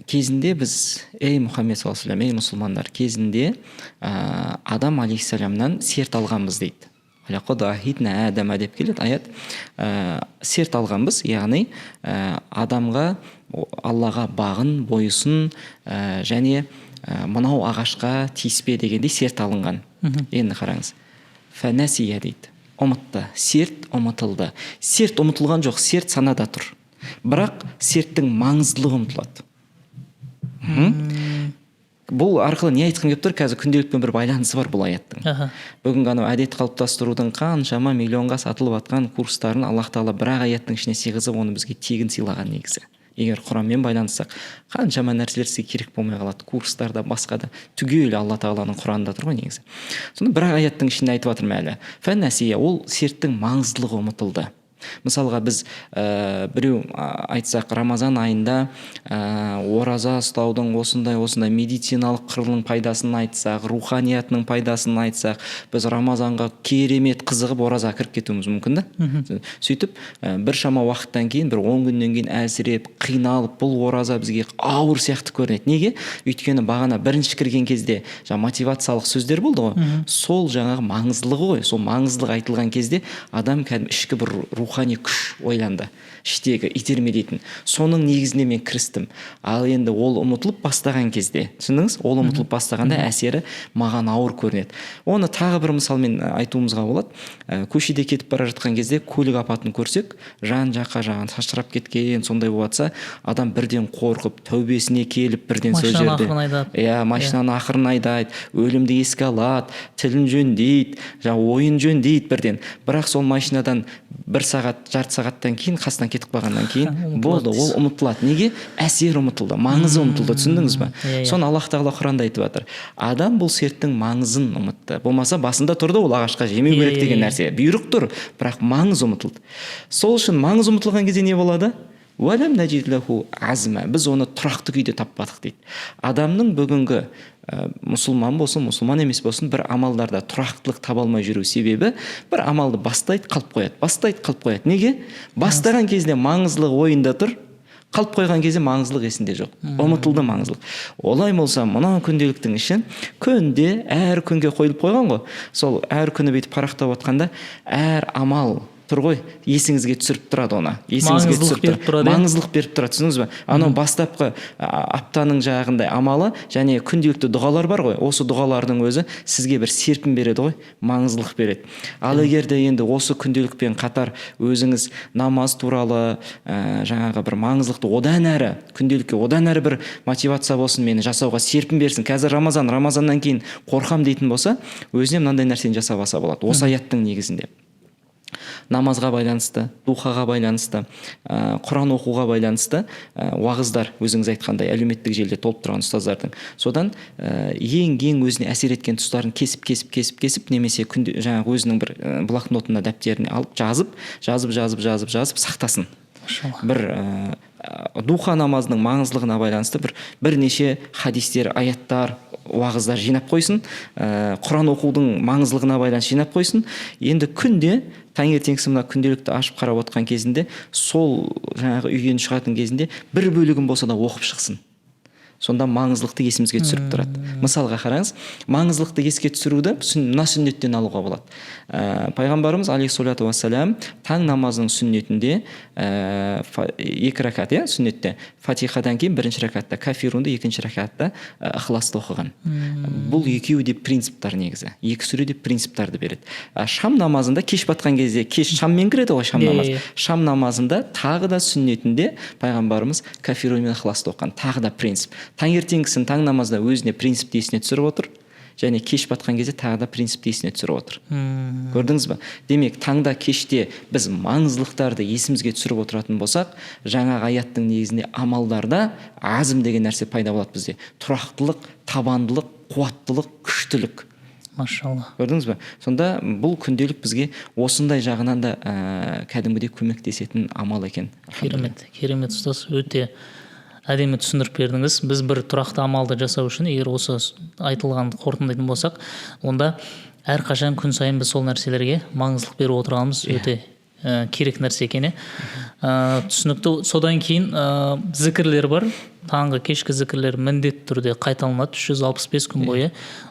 Кезінде біз, ей Мұхаммед саллаллаху алейхи вассалам, ей мұсылмандар, кезінде Адам алейхиссаламнан серт алғанбыз дейді. Әдәмә деп келеді аят. Серт алғанбыз, яғни адамға, Аллаға бағын, бойысын және мынау ағашқа тиіспе дегендей серт алынған. Енді қараңыз. Фәнәсия дейді. Ұмытты. Серт ұмытылды. Серт ұмытылған жоқ, серт санада тұр. Бірақ серттің маңыздылығы ұмытылады. Бұл арқылы не айтқым келіп тұр? Қазір күнделікпен бір байланысы бар бұл аяттың. Бүгінгі анау әдет қалыптастырудың қаншама миллионға сатылып жатқан курстарын Аллах тағала бір-ақ аяттың ішіне сыйғызып, оны бізге тегін сыйлаған негізі. Егер Құранмен байланыссақ, қаншама нәрселер сізге керек болмай қалады. Курстарда, басқа да түгел Алла тағаланың Құранында тұр ғой негізі. Сонда бір-ақ аяттың ішінде айтып жатырмын әлі. Фәнәсия, ол серттің маңыздылығы ұмытылды. Мысалға біз біреу айтсақ Рамазан айында ораза ұстаудың осындай медициналық қырының пайдасын айтсақ, руханиятының пайдасын айтсақ, біз Рамазанға керемет қызығып ораза кіріп кетуіміз мүмкін да? Сөйтіп бір шама уақыттан кейін, бір 10 күннен кейін әлсіреп, қиналып, бұл ораза бізге ауыр сияқты көрінеді. Неге? Өйткені бағана бірінші кірген кезде мотивациялық сөздер болды ғой. Сол жаңағы маңыздылығы ғой. Сол маңыздылық айтылған кезде адам кәдімгі ішкі бір рухани күш ойланды, іштегі итермелейтін. Соның негізінде мен кірістім. Ал енді ол ұмытылып бастаған кезде, түсіндіңіз? Ол ұмытылып бастағанда әсері маған ауыр көрінеді. Оны тағы бір мысалмен айтуымызға болады. Көшеде кетіп бара жатқан кезде көлік апатын көрсек, жан-жаққа шашырап кеткен, сондай болатса, адам бірден қорқып, тәубесіне келіп бірден сол жерде. Машинаның ақырын айдайды, өлімді еске алады, тілін жөндейді, ойын жөндейді бірден. Бірақ сол машинадан 1 сағат, жарты сағаттан кейін, қасынан кетіп қалғаннан кейін болды, ол ұмытылады. Неге? Әсер ұмытылды, маңызы ұмытылды, түсіндіңіз бе? Соны Аллах тағала Құранда айтып жатыр. Адам бұл серттің маңызын ұмытты. Болмаса басында тұрды, ол ағашқа жемеу керек деген нәрсе. Бұйрық тұр, бірақ маңыз ұмытылды. Сол үшін маңыз ұмытылған кезде не болады? Біз оны тұрақты күйде таппадық дейді. Адамның бүгінгі мұсылман болсын, мұсылман емес болсын, бір амалдарда тұрақтылық таба алмай жүру себебі бір амалды бастайды, қалып қояды, бастайды, қалып қояды. Неге? Бастаған кезде маңыздылық ойында тұр, қалып қойған кезде маңыздылық есінде жоқ. Ұмытылды маңыздылық. Олай болса, мына күнделіктің ішін күнде әр күнге қойылып қойған ғой. Сол әр күні бүйтіп парақтап отқанда, әр амал тұр ғой, есіңізге түсіріп тұрады оны. Есіңізге түсіріп тұрады. Маңыздылық беріп тұрады, түсіндіңіз бе? Анау бастапқы аптаның жағындай амалы және күнделікті дұғалар бар ғой. Осы дұғалардың өзі сізге бір серпін береді ғой, маңыздылық береді. Ал егер де енді осы күнделікпен қатар өзіңіз намаз туралы жаңағы бір маңыздылықты одан әрі, күнделікке одан әрі бір мотивация болсын, мені жасауға серпін берсін. Қазір Рамазаннан кейін қорқам дейтін болса, өзіне мынандай нәрсені жасап алса болады. Осы аяттың негізінде. Намазға байланысты, духаға байланысты, Құран оқуға байланысты уағыздар, өзіңіз айтқандай әлеуметтік желіде толып тұрған ұстаздардың. Содан ең өзіне әсер еткен тұстарын кесіп, немесе жаңағы өзінің бір блокнотына, дәптеріне алып жазып сақтасын. Бір духа намазының маңыздылығына байланысты бірнеше хадистер, аяттар, уағыздар жинап қойсын, Құран оқудың маңыздылығына байланысты жинап қойсын. Енді күнде таңертеңгісі мына күнделікті ашып қарап отқан кезінде, сол жаңағы үйден шығатын кезінде бір бөлігін болса да оқып шықсын. сонда маңыздылықты есімізге түсіріп тұрады. Мысалға қараңыз, маңыздылықты еске түсіруді мына сүннеттен алуға болады. Пайғамбарымыз алейхиссалату вассалам таң намазының сүннетінде 2 ракат, сүннетте фатихадан кейін 1-ші ракатта кафирунды, 2-ші ракатта ықыласты оқыған. Бұл екеуі де принциптар негізі. Екі сүре де принциптарды береді. Шам намазында кеш батқан кезде, кеш шаммен кіреді ғой шам намаз. Шам намазында тағы да сүннетінде пайғамбарымыз кафирун мен ықыласты оқыған. Тағы да принцип. Таңертеңгісін таң намазда өзіне принципті есіне түсіріп отыр, және кеш батқан кезде тағы да принципті есіне түсіріп отыр. Көрдіңіз бе? Демек, таңда, кеште біз маңыздылықтарды есімізге түсіріп отыратын болсақ, жаңағы аяттың негізінде амалдарда азым деген нәрсе пайда болады бізде. Тұрақтылық, табандылық, қуаттылық, күштілік. Машалла. Көрдіңіз бе? Сонда бұл күнделік бізге осындай жағынан да кәдімгідей көмектесетін амал екен. Керемет ұстаз, өте әдемі түсіндіріп бердіңіз. Біз бір тұрақты амалды жасау үшін, егер осы айтылғанды қорытындылайтын болсақ, онда әрқашан күн сайын біз сол нәрселерге маңыздылық беріп отырғанымыз өте керек нәрсе екен. Түсінікті. Содан кейін зікірлер бар. Таңғы, кешкі зікірлер міндетті түрде қайталанады 365 күн бойы.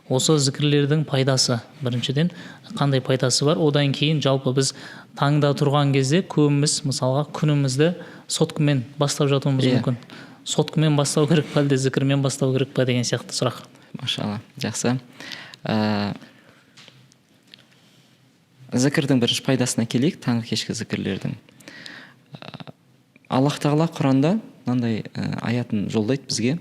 Осы зікірлердің пайдасы, біріншіден қандай пайдасы бар? Одан кейін жалпы біз таңда тұрған кезде көбіміз мысалға күнімізді соткымен бастап жатуымыз мүмкін. Соткымен бастау керек па, әлде зікірмен бастау керек па деген сияқты сұрақ. Машалла, жақсы. Зікірдің бірінші пайдасына келейік, таңғы кешкі зікірлердің. Аллах тағала Құранда мынандай аятын жолдайды бізге.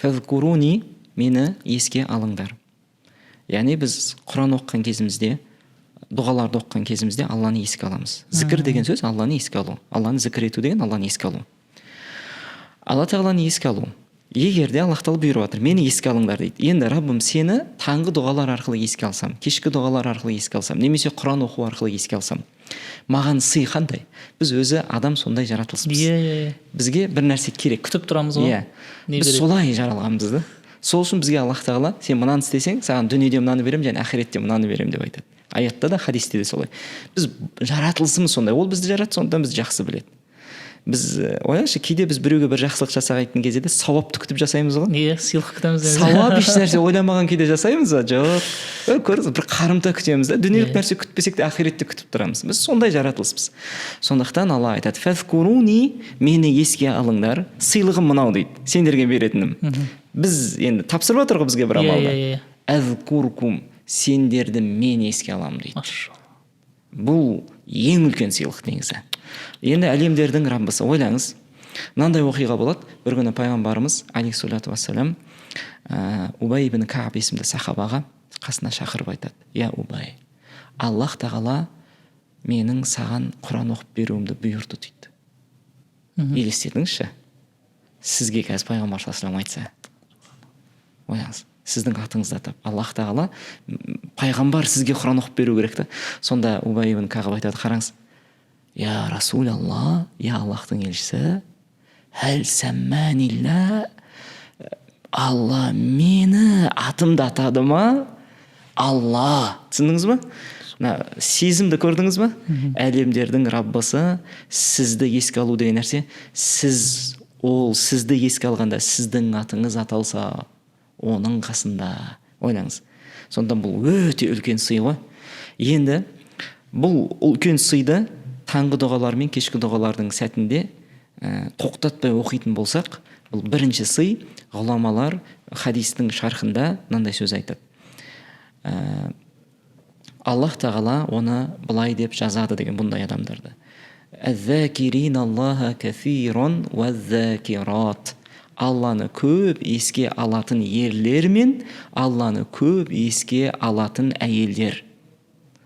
Фазкуруни, мені еске алыңдар. Яғни біз Құран оқыған кезімізде, дұғаларды оқыған кезімізде Алланы еске аламыз. Зікір деген сөз Алланы еске алу. Алланы зікір ету деген Алланы еске алу. Алла тағаланы еске алу. Егер де Аллах тағала бұйырып жатыр, мені еске алыңдар дейді. Енді Раббым сені таңғы дұғалар арқылы еске алсам, кешкі дұғалар арқылы еске алсам, немесе Құран оқу арқылы еске алсам, маған сый қандай? Біз өзі адам сондай жаратылыспыз. Бізге бір нәрсе керек. Күтіп тұрамыз ғой. Біз солай жаралғанбыз да. Сол үшін бізге Аллах тағала сен мынаны істесең, саған дүниеде мынаны беремін, және ақиретте мынаны беремін деп айтады. Аятта да, хадисте де солай. Біз жаратылысымыз сондай. Ол бізді жаратты, сондықтан біз жақсы біледі. Біз ойлаңызшы, кейде біз біреуге бір жақсылық жасайтын кезде де сауапты күтіп жасаймыз ғой. Сыйлық күтеміз. Сауап еш нәрсе ойламаған кейде жасаймыз ба? Жоқ. Көрдіңіз, бір қарымта күтеміз да. Дүниелік нәрсе күтпесек те ақиретте күтіп тұрамыз. Біз сондай жаратылыспыз. Сондықтан Алла айтады: "Фазкуруни", мені еске алыңдар. Сыйлығым мынау дейді. Сендерге беретінім. Біз енді тапсырып жатыр ғой бізге бір амалды. Азкуркум, сендерді мен еске аламын дейді. Бұл ең үлкен сыйлық негізі. Енді әлемдердің Раббысы, ойлаңыз, мынандай оқиға болады. Бір күні пайғамбарымыз алейхиссалату вассалам Убай ибн Кааб есімді сахабаға қасына шақырып айтады: "Я Убай, Аллах тағала менің саған Құран оқып беруімді бұйырды" дейді. Елестетіңізші, сізге қазір пайғамбар саллаллаху алейхи айтса, ойлаңыз, сіздің атыңызды атап, Аллах тағала пайғамбар сізге Құран оқып беру керек та. Сонда Убай ибн Кааб айтады: "Қараңыз, я Расулалла, я Аллахтың елшісі, хәл сәммәнилла, Алла мені атымды атады ма? Алла." Түсіндіңіз ба? Сезімді көрдіңіз ба? Әлемдердің Раббысы сізді еске алу деген нәрсе, ол сізді еске алғанда сіздің атыңыз аталса, оның қасында. Ойлаңыз. Сондықтан бұл өте үлкен сый ғой. Енді бұл үлкен сыйды таңғы дұғалар мен кешкі дұғалардың сәтінде тоқтатпай оқитын болсақ, бұл бірінші сый. Ғұламалар хадистің шархында мынандай сөз айтады: Аллах тағала оны былай деп жазады деген бұндай адамдарды: "Аззакириналлаха кафирон ваззакират". Алланы көп еске алатын ерлер мен Алланы көп еске алатын әйелдер,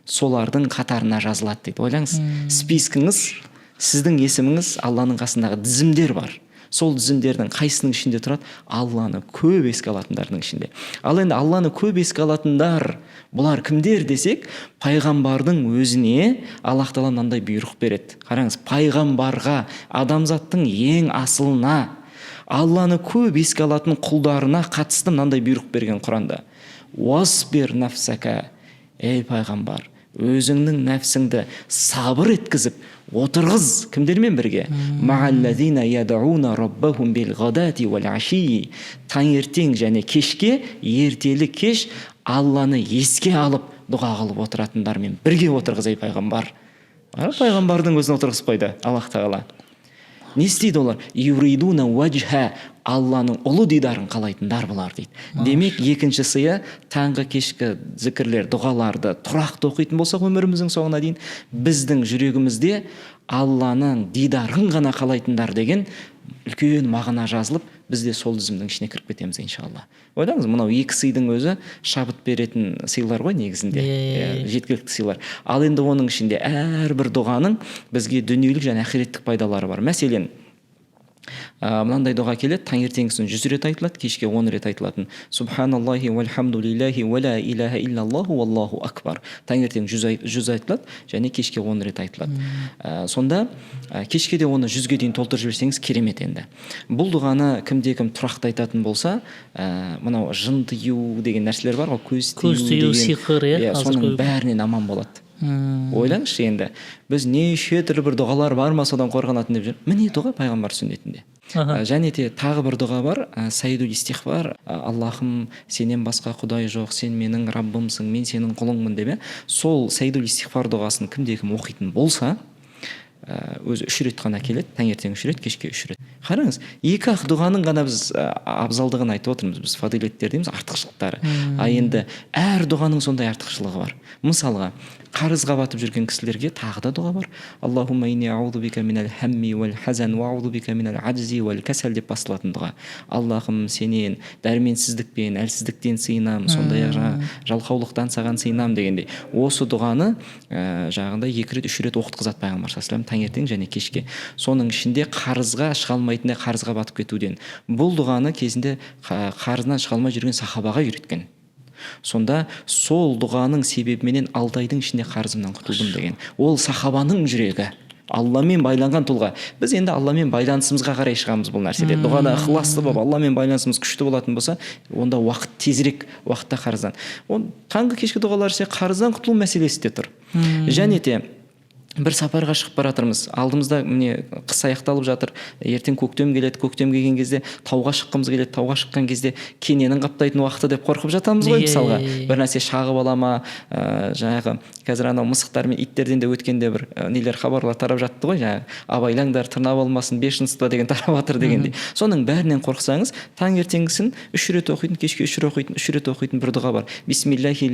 солардың қатарына жазылады дейді. Ойлаңыз, спискіңіз, сіздің есіміңіз Алланың қасындағы тізімдер бар. Сол тізімдердің қайсының ішінде тұрады? Алланы көп еске алатындардың ішінде. Ал енді Алланы көп еске алатындар, бұлар кімдер десек, пайғамбардың өзіне Аллах тағала мынандай бұйрық береді. Қараңыз, пайғамбарға, адамзаттың ең асылына, Алланы көп еске алатын құлдарына қатысты мынандай бұйрық берген Құранда: "Уасбир нафсака", ей пайғамбар, өзіңнің нәпсіңді сабыр еткізіп отырғыз. Кімдермен бірге? Ма'аллазина яд'уна раббахум бил ғадати вал аши. Таңертең және кешке, ертелі кеш Алланы еске алып дұға қылып отыратындармен бірге отырғыз ей пайғамбар. Пайғамбардың өзін отырғызып қойды Аллах тағала. Не істейді олар? Юридуна ваджха, Алланың ұлы дидарын қалайтындар бұлар дейді. Демек, екінші сыйы таңғы кешкі зікірлер, дұғаларды тұрақты оқитын болсақ өміріміздің соңына дейін, біздің жүрегімізде Алланың дидарын ғана қалайтындар деген үлкен мағына жазылып, біз де сол тізімнің ішіне кіріп кетеміз иншалла. Ойлаңыз, мынау екі сыйдың өзі шабыт беретін сыйлар ғой негізінде, жеткілікті сыйлар. Ал енді оның ішінде әрбір дұғаның бізге дүниелік және ақиреттік пайдалары бар. Мәселен, мынандай дұға келеді, таңертеңгісін 100 рет айтылады, кешке 10 рет айтылатын. Субханаллахи вальхамдулиллахи ва ла илаха иллаллаху валлаху акбар. Таңертең 100 айтылады және кешке 10 рет айтылады. Сонда кешке де оны 100-ге дейін толтырып жіберсеңіз керемет енді. Бұл дұғаны кімде-кім тұрақты айтатын болса, мынау жын тыю деген нәрселер бар ғой, көз тыю, сиқыр, соның бәрінен аман болады. Ойлаңызшы енді, біз неше түрлі бір дұғалар бар ма содан қорғанатын деп жүр. Міне дұға пайғамбар сүннетінде. Және де тағы бір дұға бар, сайдул истихфар, Аллахым, сенен басқа құдай жоқ, сен менің Раббымсың, мен сенің құлыңмын деп. Сол сайдул истихфар дұғасын кімде-кім оқитын болса, өзі 3 рет қана келеді, таңертең 3 рет, кешке 3 рет. Қараңыз, екі-ақ дұғаның ғана біз абзалдығын айтып отырмыз, біз фадилеттер дейміз, артықшылықтары. Енді әр дұғаның сондай артықшылығы бар. Мысалға, қарызға батып жүрген кісілерге тағы да дұға бар. Аллахумма инни аузу бика минал хамми вал хазан ва аузу бика минал аджзи вал касал деп басталатын дұға. Аллахым, сенен дәрменсіздікпен, әлсіздіктен сыйынамын, сондай-ақ жалқаулықтан саған сыйынамын дегендей. Осы дұғаны жағында 2 рет, 3 рет оқытқызады пайғамбар саллаллаху алейхи таңертең және кешке. Соның ішінде қарызға шыға алмайтындай қарызға батып кетуден. Бұл дұғаны кезінде қарызынан шыға алмай жүрген сахабаға үйреткен. Сонда сол дұғаның себебіменен 6 айдың ішінде қарызымнан құтылдым деген. Ол сахабаның жүрегі. Алламен байланған тұлға. Біз енді Алламен байланысымызға қарай шығамыз бұл нәрседе. Дұғада ықыласты болып, Алламен байланысымыз күшті болатын болса, онда уақыт тезірек уақытта қарыздан. Таңғы кешкі дұғалар ise қарыздан құтылу мәселесі де тұр. Және де бір сапарға шығып баратырмыз. Алдымызда міне қыс аяқталып жатыр. Ертең көктем келеді. Көктем келген кезде тауға шыққымыз келеді. Тауға шыққан кезде кененің қаптайтын уақыты деп қорқып жатамыз ғой мысалға. Бір нәрсе шағып ала ма, жаңағы қазір анау мысықтар мен иттерден де өткенде бір нелер хабарлар тарап жатты ғой, жаңағы абайлаңдар тырнап алмасын, бешенство деген тарап жатыр дегендей. Соның бәрінен қорықсаңыз, таңертеңгісін 3 рет оқитын, кешке 3 рет оқитын бір дұға бар. Бисмиллахи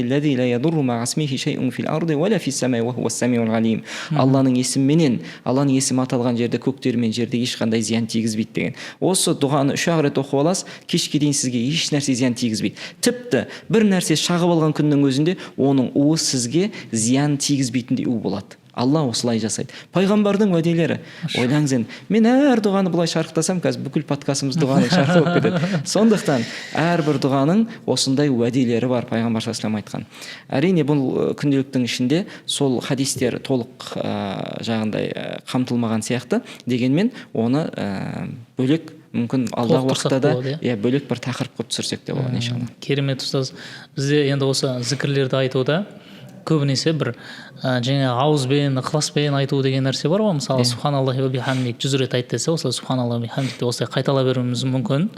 ла ядурру ма асмихи шайун фил арди ва ла фис самаи ва хуа самиул алим. Алланың есіміменен, Алланың есімі аталған жерде, көктер мен жерде ешқандай зиян тигізбейді деген. Осы дұғаны 3 рет оқып аласыз, кешке дейін сізге еш нәрсе зиян тигізбейді. Тіпті бір нәрсе шағып алған күннің өзінде оның уы сізге зиян тигізбейтіндей у болады. Алла осылай жасайды. Пайғамбардың уәделері. Ойлаңыз енді, мен әр дұғаны бұлай шарықтасам, қазір бүкіл подкастымыз дұғаның шарқы болып кетеді. Сондықтан әрбір дұғаның осындай уәделері бар, пайғамбар саллаллаху айтқан. Әрине бұл күнделіктің ішінде сол хадистер толық жағындай қамтылмаған сияқты, дегенмен оны бөлек мүмкін алдағы уақытта да бөлек бір тақырып қылып түсірсек те болады иншалла. Керемет ұстаз. Бізде енді осы зікірлерді айтуда көбінесе бір жаңа ауызбен, ықыласпен айту деген нәрсе бар ғой. Мысалы, субханаллахи ва бихамдик 100 рет айт десе, осылай субханаллахи ва бихамдикті осылай қайталап беруіміз мүмкін.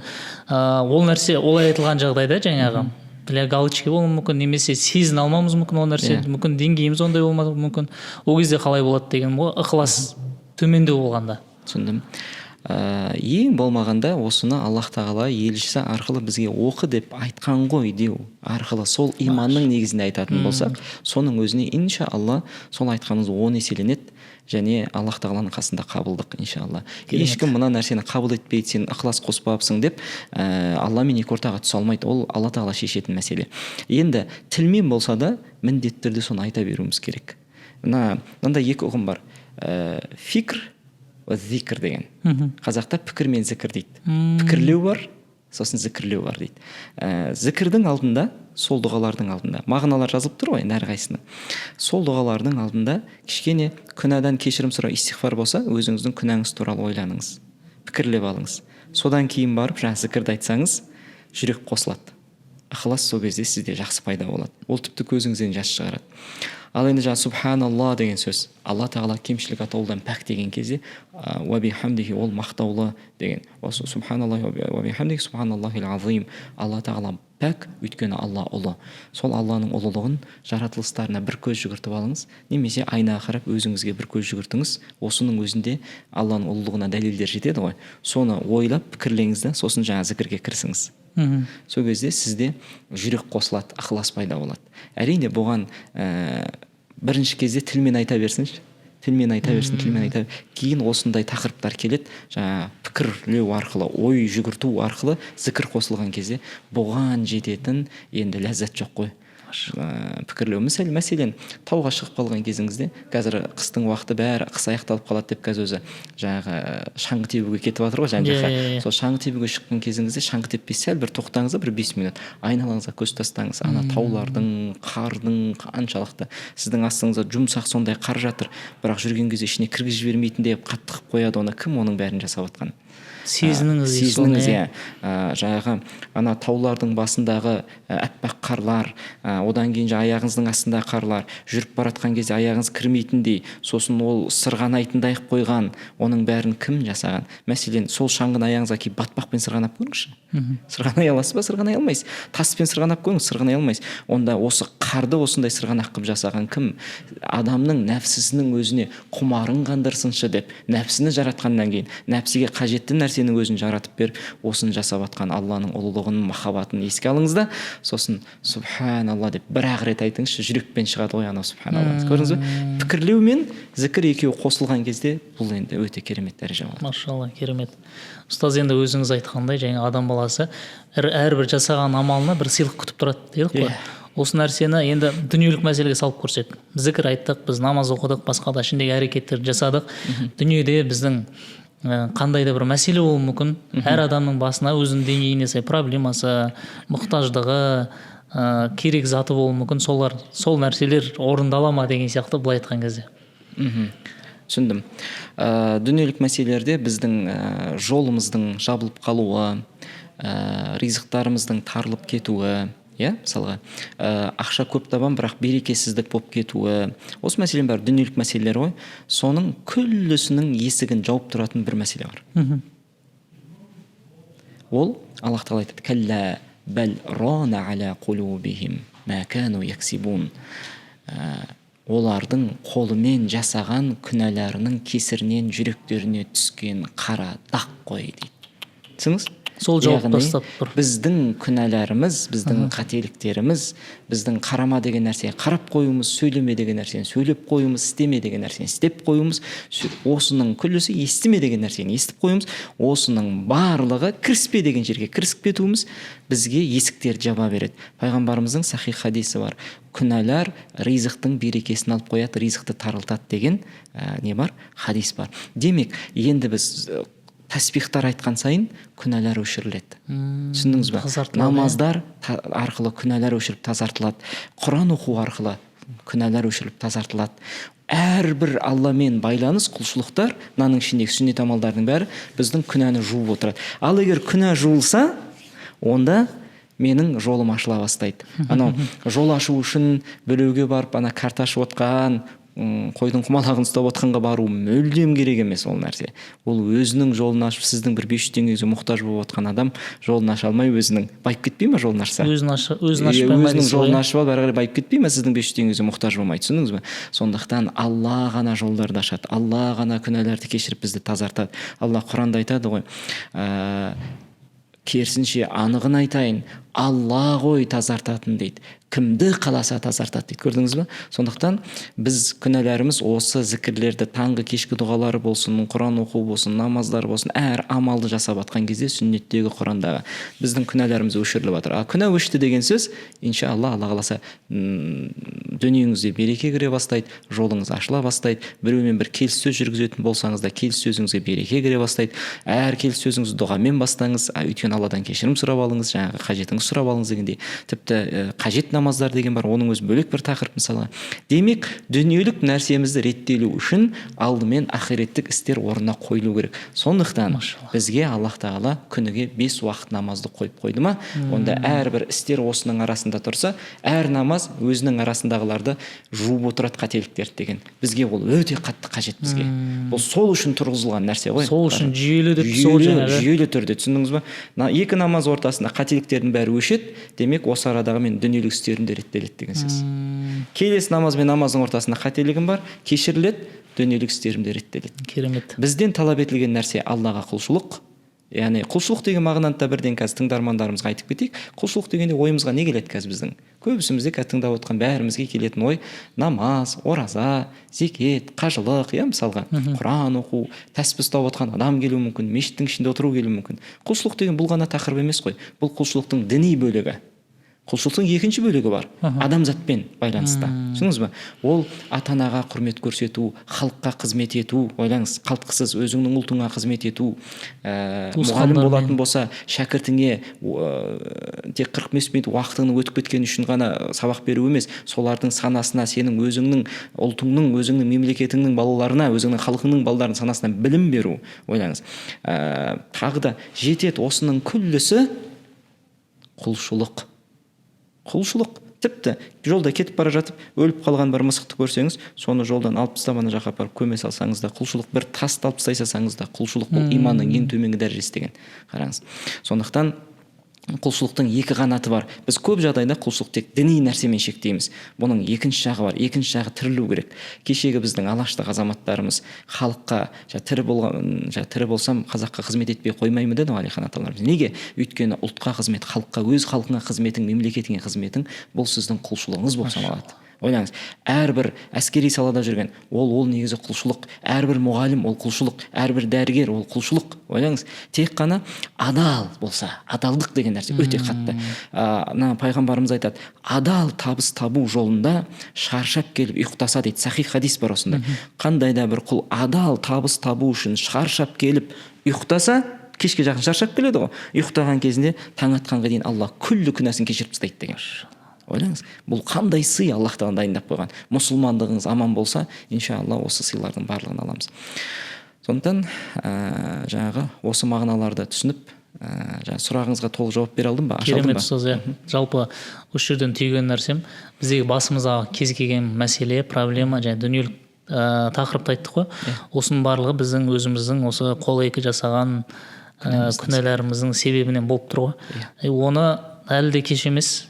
Ол нәрсе олай айтылған жағдайда жаңағы для галочки болуы мүмкін, немесе сезін алмауымыз мүмкін ол нәрсе, мүмкін деңгейіміз ондай болмауы мүмкін. Ол кезде қалай болады деген ғой, ықылас төмендеу болғанда. Түсіндім. Ең болмағанда осыны Аллах тағала елшісі арқылы бізге оқы деп айтқан ғой деу арқылы сол иманның негізінде айтатын болсақ, соның өзіне иншалла сол айтқанымыз 10 еселенеді және Аллах тағаланың қасында қабылдық иншалла. Ешкім мына нәрсені қабыл етпейді, сен ықылас қоспапсың деп Алламен екі ортаға түсе алмайды. Ол Алла тағала шешетін мәселе. Енді тілмен болса да міндетті түрде соны айта беруіміз керек. Мынандай екі ұғым бар. Фикр зикр деген. Қазақта пікір мен зікір дейді. Пікірлеу бар, сосын зікірлеу бар дейді. Зікірдің алдында, сол дұғалардың алдында мағыналар жазылып тұр ғой әрқайсысына. Сол дұғалардың алдында кішкене күнәдан кешірім сұрау, истихфар болса, өзіңіздің күнәңіз туралы ойланыңыз, пікірлеп алыңыз. Содан кейін барып жаңа зікірді айтсаңыз, жүрек қосылады. ықылас сол кезде сізде жақсы пайда болады, ол тіпті көзіңізден жас шығарады. Ал енді жаңа субханалла деген сөз, алла тағала кемшілік атаулыдан пәк деген кезде уабихамдихи, ол мақтаулы деген, осы субханаллахи уабихамдихи субханаллахил азим, алла тағала пәк, өйткені алла ұлы. Сол алланың ұлылығын жаратылыстарына бір көз жүгіртіп алыңыз, немесе айнаға қарап өзіңізге бір көз жүгіртіңіз. Осының өзінде алланың ұлылығына дәлелдер жетеді ғой, соны ойлап пікірлеңіз да сосын жаңа зікірге кірісіңіз. Сол кезде сізде жүрек қосылады, ықылас пайда болады. Әрине бұған бірінші кезде тілмен айта берсінші, тілмен айта берсін, тілмен айта берсін. Кейін осындай тақырыптар келеді, жаңа пікірлеу арқылы, ой жүгірту арқылы зікір қосылған кезде бұған жететін енді ләззат жоқ қой. Пікірлеу, мәселен тауға шығып қалған кезіңізде, қазір қыстың уақыты бәрі қыс аяқталып қалады деп қазір өзі жаңағы шаңғы тебуге кетіп жатыр ғой, жан-жаққа. Сол шаңғы тебуге шыққан кезіңізде шаңғы теппей сәл бір тоқтаңыз да, бір 5 минут айналаңызға көз тастаңыз. Ана таулардың, қардың қаншалықты сіздің астыңызда жұмсақ сондай қар жатыр, бірақ жүрген кезде ішіне кіргізіп жібермейтіндей қатты қылып қояды оны. Кім оның бәрін жасап жатқан? Сезініңіз, жаңағы ана таулардың басындағы әппақ қарлар, одан кейін аяғыңыздың астындағы қарлар, жүріп баратқан кезде аяғыңыз кірмейтіндей, сосын ол сырғанайтындай қойған, оның бәрін кім жасаған? Мәселен, сол шаңғыны аяғыңызға киіп батпақпен сырғанап көріңізші. Сырғанай аласыз ба? Сырғанай алмайсыз. Таспен сырғанап көріңіз, сырғанай алмайсыз. Онда осы қарды осындай сырғанақ қылып жасаған кім? Адамның нәпсісінің өзіне құмарын қандырсыншы деп, нәпсіні жаратқаннан кейін, нәпсіге қажетті нәрсенің өзін жаратып беріп, осыны жасап атқан Алланың ұлылығын, махаббатын еске алыңыз да, сосын субханалла деп бір-ақ рет айтыңызшы, жүрекпен шығады ғой анау субханалла. Көрдіңіз бе? Пікірлеу мен зікір екеуі қосылған кезде бұл енді өте керемет дәреже болады. Машалла, керемет. Ұстаз, енді өзіңіз айтқандай, жаңа адам баласы әрбір жасаған амалына бір сыйлық күтіп тұрады дедік қой. Осы нәрсені енді дүниелік мәселеге салып көрсек, зікір айттық, біз намаз оқыдық, басқа да ішіндегі әрекеттерді жасадық. Дүниеде біздің қандай да бір мәселе болуы мүмкін. Әр адамның басына өзінің деңгейіне сай проблемасы, мұқтаждығы, керек заты болуы мүмкін. Сол нәрселер орындала ма деген сияқты былай айтқан кезде. Түсіндім. Дүниелік мәселелерде біздің жолымыздың жабылып қалуы, ризықтарымыздың тарылып кетуі, мысалға ақша көп табам, бірақ берекесіздік болып кетуі, осы мәселен бәрі дүниелік мәселелер ғой. Соның күллісінің есігін жауып тұратын бір мәселе бар. Ол Аллах тағала айтады: «Калла бәл рана аля қулубихим ма кану яксибун». Олардың қолымен жасаған күнәларының кесірінен жүректеріне түскен қара дақ қой дейді. Түсіңіз? Сол жауап тастап тұр. Біздің күнәларымыз, біздің қателіктеріміз, біздің қарама деген нәрсеге қарап қоюымыз, сөйлеме деген нәрсені сөйлеп қоюымыз, істеме деген нәрсені істеп қоюымыз, осының күллісі естіме деген нәрсені естіп қоюымыз, осының барлығы кіріспе деген жерге кірісіп кетуіміз бізге есіктерді жаба береді. Пайғамбарымыздың сахих хадисі бар: күнәлар ризықтың берекесін алып қояды, ризықты тарылтады деген не бар? Хадис бар. Демек, енді біз тәсбихтар айтқан сайын күнәлар өшіріледі. Түсіндіңіз бе? Намаздар арқылы күнәлар өшіріп тазартылады. Құран оқу арқылы күнәлар өшіріліп тазартылады. Әрбір Алламен байланыс, құлшылықтар, мынаның ішіндегі сүннет амалдардың бәрі біздің күнәні жуып отырады. Ал егер күнә жуылса, онда менің жолым ашыла бастайды. Анау жол ашу үшін біреуге барып ана карта ашып отқан, қойдың құмалағын ұстап отқанға бару мүлдем керек емес ол нәрсе. Ол өзінің жолын ашып, сіздің бір 500 теңгеге мұқтаж болып отқан адам жолын аша алмай өзінің байып кетпей ме жолын ашса? Өзінің жолын ашып алып, әрі қарай байып кетпей ме сіздің 500 теңгеге мұқтаж болмай? Түсіндіңіз бе? Сондықтан Алла ғана жолдарды ашады. Алла ғана күнәларды кешіріп бізді тазартады. Алла Құранда айтады ғой, керісінше анығын айтайын, Алла ғой тазартатын дейді. Кімді қаласа тазартады дейді. Көрдіңіз бе? Сондықтан біз күнәларымыз осы зікірлерді, таңғы кешкі дұғалары болсын, Құран оқу болсын, намаздар болсын, әр амалды жасап атқан кезде сүннеттегі, Құрандағы біздің күнәларымыз өшіріліп жатыр. Күнә өшті деген сөз, иншалла, Алла қаласа дүниеңізде береке кіре бастайды, жолыңыз ашыла бастайды. Біреумен бір келіссөз жүргізетін болсаңыз да келіссөзіңізге береке кіре бастайды. Әр келіссөзіңізді дұғамен бастаңыз, өйткені Алладан кешірім сұрап алыңыз, жаңағы қажетіңізді сұрап алыңыз дегендей. Тіпті қажет намаздар деген бар, оның өзі бөлек бір тақырып мысалға. Демек дүниелік нәрсемізді реттелу үшін алдымен ақиреттік істер орнына қойылу керек. Сондықтан бізге Аллах тағала күніге 5 уақыт намазды қойып қойды ма, онда әрбір істер осының арасында тұрса, әр намаз өзінің арасындағыларды жуып отырады қателіктерді деген. Бізге ол өте қатты қажет бізге. Бұл сол үшін тұрғызылған нәрсе ғой. Сол үшін жүйелі деп жүйелі түрде, түсіндіңіз ба? Екі намаз ортасында қателіктердің бәрі өшеді, демек осы арадағы мен дүниелік істерім де реттеледі деген сөз. Келесі намаз бен намаздың ортасында қателігім бар, кешіріледі, дүниелік істерім де реттеледі. Керемет. Бізден талап етілген нәрсе Аллаға құлшылық. Яғни құлшылық деген мағынаны бірден қазір тыңдармандарымызға айтып кетейік. Құлшылық дегенде ойымызға не келеді қазір біздің? Көбісімізде қазір тыңдап отқан бәрімізге келетін ой намаз, ораза, зекет, қажылық, мысалға Құран оқу, тәсбih ұстап отқан адам келуі мүмкін, мешіттің ішінде отыру келуі мүмкін. Құлшылық деген бұл ғана тақырып емес қой. Бұл құлшылықтың діни бөлігі. Құлшылықтың екінші бөлігі бар, адамзатпен байланысты. Түсіндіңіз бе? Ол ата-анаға құрмет көрсету, халыққа қызмет ету, ойлаңыз, қалтқысыз өзіңнің ұлтыңа қызмет ету, мұғалім болатын болса, шәкіртіңе тек 45 минут уақытыңның өтіп кеткені үшін ғана сабақ беру емес, солардың санасына, сенің өзіңнің ұлтыңның, өзіңнің мемлекетіңнің балаларына, өзіңнің халқыңның балаларының санасына білім беру, ойлаңыз. Тағы да жетеді осының күллісі құлшылық. Құлшылық. Тіпті жолда кетіп бара жатып өліп қалған бір мысықты көрсеңіз, соны жолдан алып тастап ана жаққа апарып көме салсаңыз да құлшылық, бір тасты алып тастай салсаңыз да құлшылық. Бұл иманның ең төменгі дәрежесі деген. Қараңыз. Сондықтан құлшылықтың екі қанаты бар. Біз көп жағдайда құлшылық тек діни нәрсемен шектейміз. Бұның екінші жағы бар. Екінші жағы тірілу керек. Кешегі біздің алаштық азаматтарымыз халыққа тірі болсам қазаққа қызмет етпей қоймаймын деді Алихан аталарымыз. Неге? Өйткені ұлтқа қызмет, халыққа, өз халқыңа қызметің, мемлекетіңе қызметің бұл сіздің құлшылығыңыз болып саналады. Ойлаңыз, әрбір әскери салада жүрген ол негізі құлшылық, әрбір мұғалім ол құлшылық, әрбір дәрігер ол құлшылық. Ойлаңыз, тек қана адал болса, адалдық деген нәрсе өте қатты. Пайғамбарымыз айтады, адал табыс табу жолында шаршап келіп ұйықтаса дейді. Сахих хадис бар осында. Қандай да бір құл адал табыс табу үшін шаршап келіп ұйықтаса, кешке жақын шаршап келеді ғой. Ұйықтаған кезінде таң атқанға дейін Алла күллі күнәсін кешіріп тастайды деген. Ойлаңыз, бұл қандай сый Аллах тағала дайындап қойған. Мұсылмандығыңыз аман болса, иншалла осы сыйлардың барлығын аламыз. Сондықтан жаңағы осы мағыналарды түсініп, сұрағыңызға толық жауап бере алдым ба? Керемет ұстаз, жалпы осы жерден түйген нәрсем, біздегі басымызға кез келген мәселе, проблема, және дүниелік тақырыпты айттық қой. Осының барлығы біздің өзіміздің осы қол екі жасаған күнәларымыздың себебінен болып тұр ғой. Оны әлі де кеш емес,